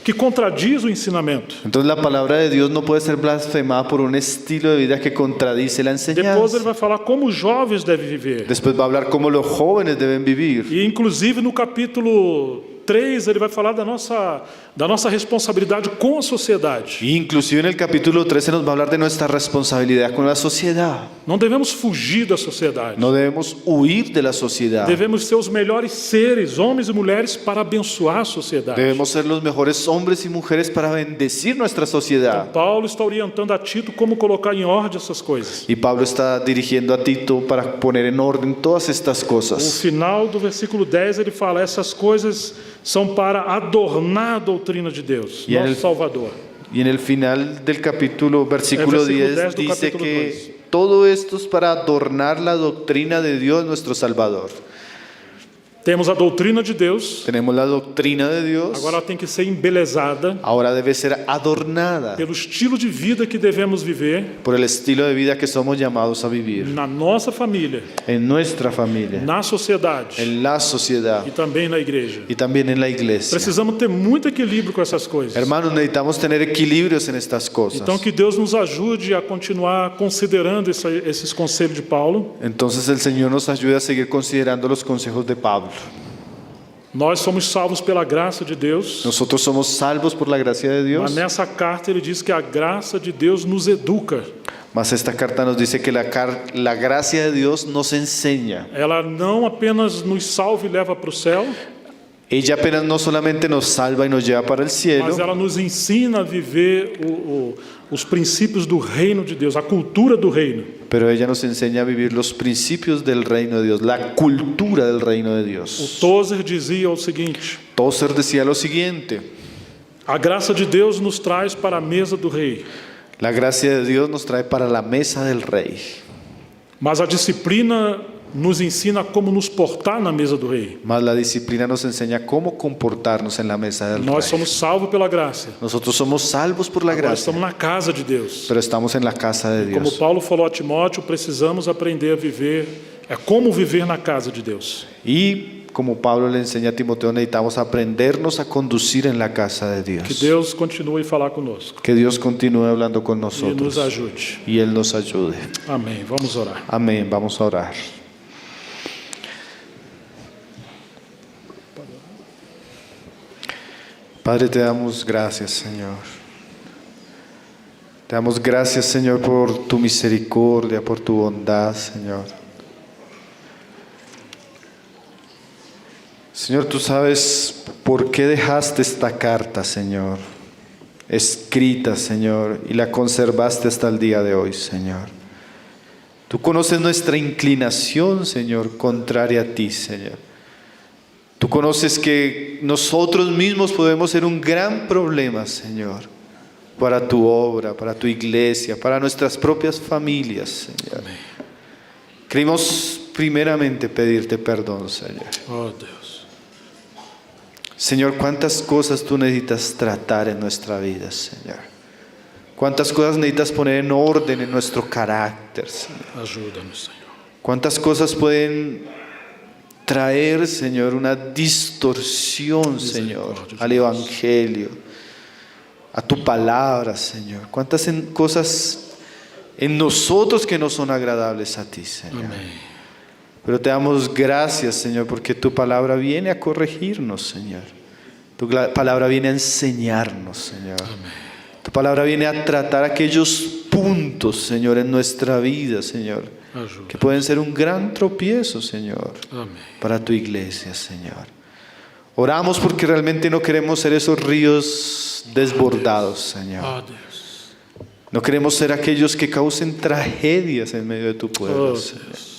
que contradiz o ensinamento. Entonces la palabra de Dios no puede ser blasfemada por un estilo de vida que contradice la Depois ele enseñanza. vai falar como os jovens devem viver. Después va a hablar cómo los jóvenes deben vivir. E inclusive no capítulo 3 ele vai falar da nossa responsabilidade com a sociedade. Y inclusive en el capítulo 13 nos va a hablar de nuestra responsabilidad con la sociedad. Não devemos fugir da sociedade. No debemos huir de la sociedad. Devemos ser os melhores seres, homens e mulheres, para abençoar a sociedade. Debemos ser los mejores hombres y mujeres para bendecir nuestra sociedad. Paulo está orientando a Tito como colocar em ordem essas coisas. Y Pablo está dirigiendo a Tito para poner en orden todas estas No cosas. final do versículo 10 ele fala: essas coisas são para adornar a doutrina de Deus, E nosso ele- Salvador. Y en el final del capítulo, versículo El versículo 10, 10 del dice capítulo que 2. todo esto es para adornar la doctrina de Dios nuestro Salvador. Temos a doutrina de Deus, Tenemos la doctrina de Dios, agora ela tem que ser embelezada ahora debe ser adornada pelo estilo de vida que devemos viver por el estilo de vida que somos llamados a vivir na nossa família, en nuestra familia, na sociedade en la sociedad e também na igreja. y también en la iglesia. Precisamos ter muito equilíbrio com essas coisas. Hermanos, necesitamos tener equilibrios en estas cosas. Então que Deus nos ajude a continuar considerando esses conselhos de Paulo. Entonces el Señor nos ayude a seguir considerando los consejos de Pablo. Nós somos salvos pela graça de Deus, Nosotros somos salvos por la gracia de mas Dios, nessa carta ele diz que a graça de Deus nos educa. mas esta carta nos dice que la gracia de Dios nos enseña. Ela não apenas nos salva e leva para o céu, Ella apenas no solamente nos salva y nos lleva para el mas cielo, ela nos ensina a viver os princípios do reino de Deus, a cultura do reino. pero ella nos enseña a vivir los principios del reino de Dios, la cultura del reino de O Dios. Tozer dizia o seguinte: Tozer decía lo siguiente: a graça de Deus nos traz para a mesa do rei, la gracia de Dios nos trae para la mesa del rey, mas a disciplina nos ensina como nos portar na mesa do rei. mas la disciplina nos enseña cómo comportarnos en la mesa del Nós rey. somos salvos pela graça. Nosotros somos salvos por la Agora gracia, estamos na casa de Deus. pero estamos en la casa de Como Dios. Paulo falou a Timóteo, precisamos aprender a viver, como viver na casa de Deus. Y como Pablo le enseña a Timoteo, necesitamos aprendernos a conducir en la casa de Que Dios. Deus continue a falar conosco Que Dios continúe hablando con e nos nosotros ajude. y Él nos ayude. Amém. Vamos orar. Amén. Vamos a orar. Padre, te damos gracias, Señor. Te damos gracias, Señor, por tu misericordia, por tu bondad, Señor. Señor, tú sabes por qué dejaste esta carta, Señor, escrita, Señor, y la conservaste hasta el día de hoy, Señor. Tú conoces nuestra inclinación, Señor, contraria a ti, Señor. Tú conoces que nosotros mismos podemos ser un gran problema, Señor, para tu obra, para tu iglesia, para nuestras propias familias, Señor. Queremos primeramente pedirte perdón, Señor. Oh Deus. Señor, cuántas cosas tú necesitas tratar en nuestra vida, Señor. Cuántas cosas necesitas poner en orden en nuestro carácter, Señor. Ajuda-nos, Senhor. Cuántas cosas pueden traer, Señor, una distorsión, Señor, al Evangelio, a tu palabra, Señor. Cuántas cosas en nosotros que no son agradables a ti, Señor. Amém. Pero te damos gracias, Señor, porque tu palabra viene a corregirnos, Señor. Tu palabra viene a enseñarnos, Señor. Tu palabra viene a tratar aquellos puntos, Señor, en nuestra vida, Señor, Ajuda. que pueden ser un gran tropiezo, Señor, Amém. para tu iglesia, Señor. Oramos porque realmente no queremos ser esos ríos desbordados, Señor. Oh Deus. No queremos ser aquellos que causen tragedias en medio de tu pueblo, Oh Señor. Deus.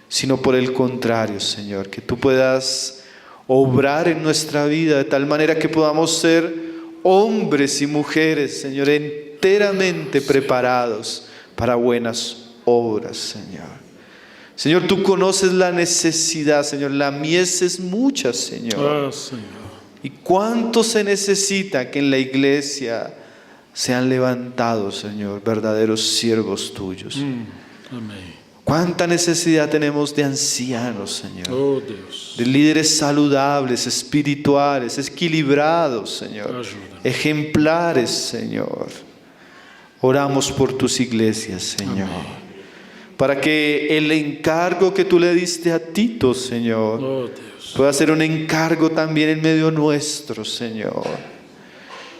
Sino por el contrario, Señor, que tú puedas obrar en nuestra vida de tal manera que podamos ser hombres y mujeres, Señor, enteramente preparados para buenas obras, Señor. Señor, tú conoces la necesidad, Señor, la mies es mucha, Señor. Ah, Senhor. ¿Y cuánto se necesita que en la iglesia sean levantados, Señor, verdaderos siervos tuyos? Amém. ¿Cuánta necesidad tenemos de ancianos, Señor? Oh Deus. De líderes saludables, espirituales, equilibrados, Señor. Ajuda. Ejemplares, Señor. Oramos por tus iglesias, Señor. Para que el encargo que tú le diste a Tito, Señor, Oh Deus. pueda ser un encargo también en medio nuestro, Señor.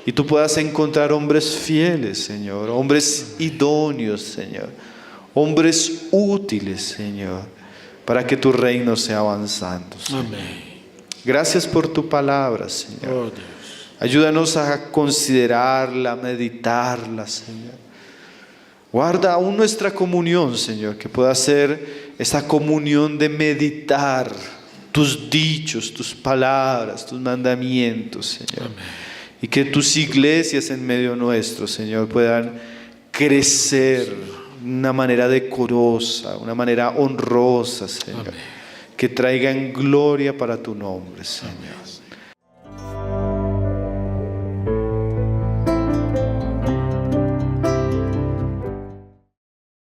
Y tú puedas encontrar hombres fieles, Señor. Hombres idóneos, Señor. Hombres útiles, Señor, para que tu reino sea avanzando, Señor. Amém. Gracias por tu palabra, Señor. Oh Deus. Ayúdanos a considerarla, a meditarla, Señor. Guarda aún nuestra comunión, Señor, que pueda ser esa comunión de meditar tus dichos, tus palabras, tus mandamientos, Señor. Amém. Y que tus iglesias en medio nuestro, Señor, puedan crecer de una manera decorosa, una manera honrosa, Señor. Amén. Que traigan gloria para tu nombre, Señor.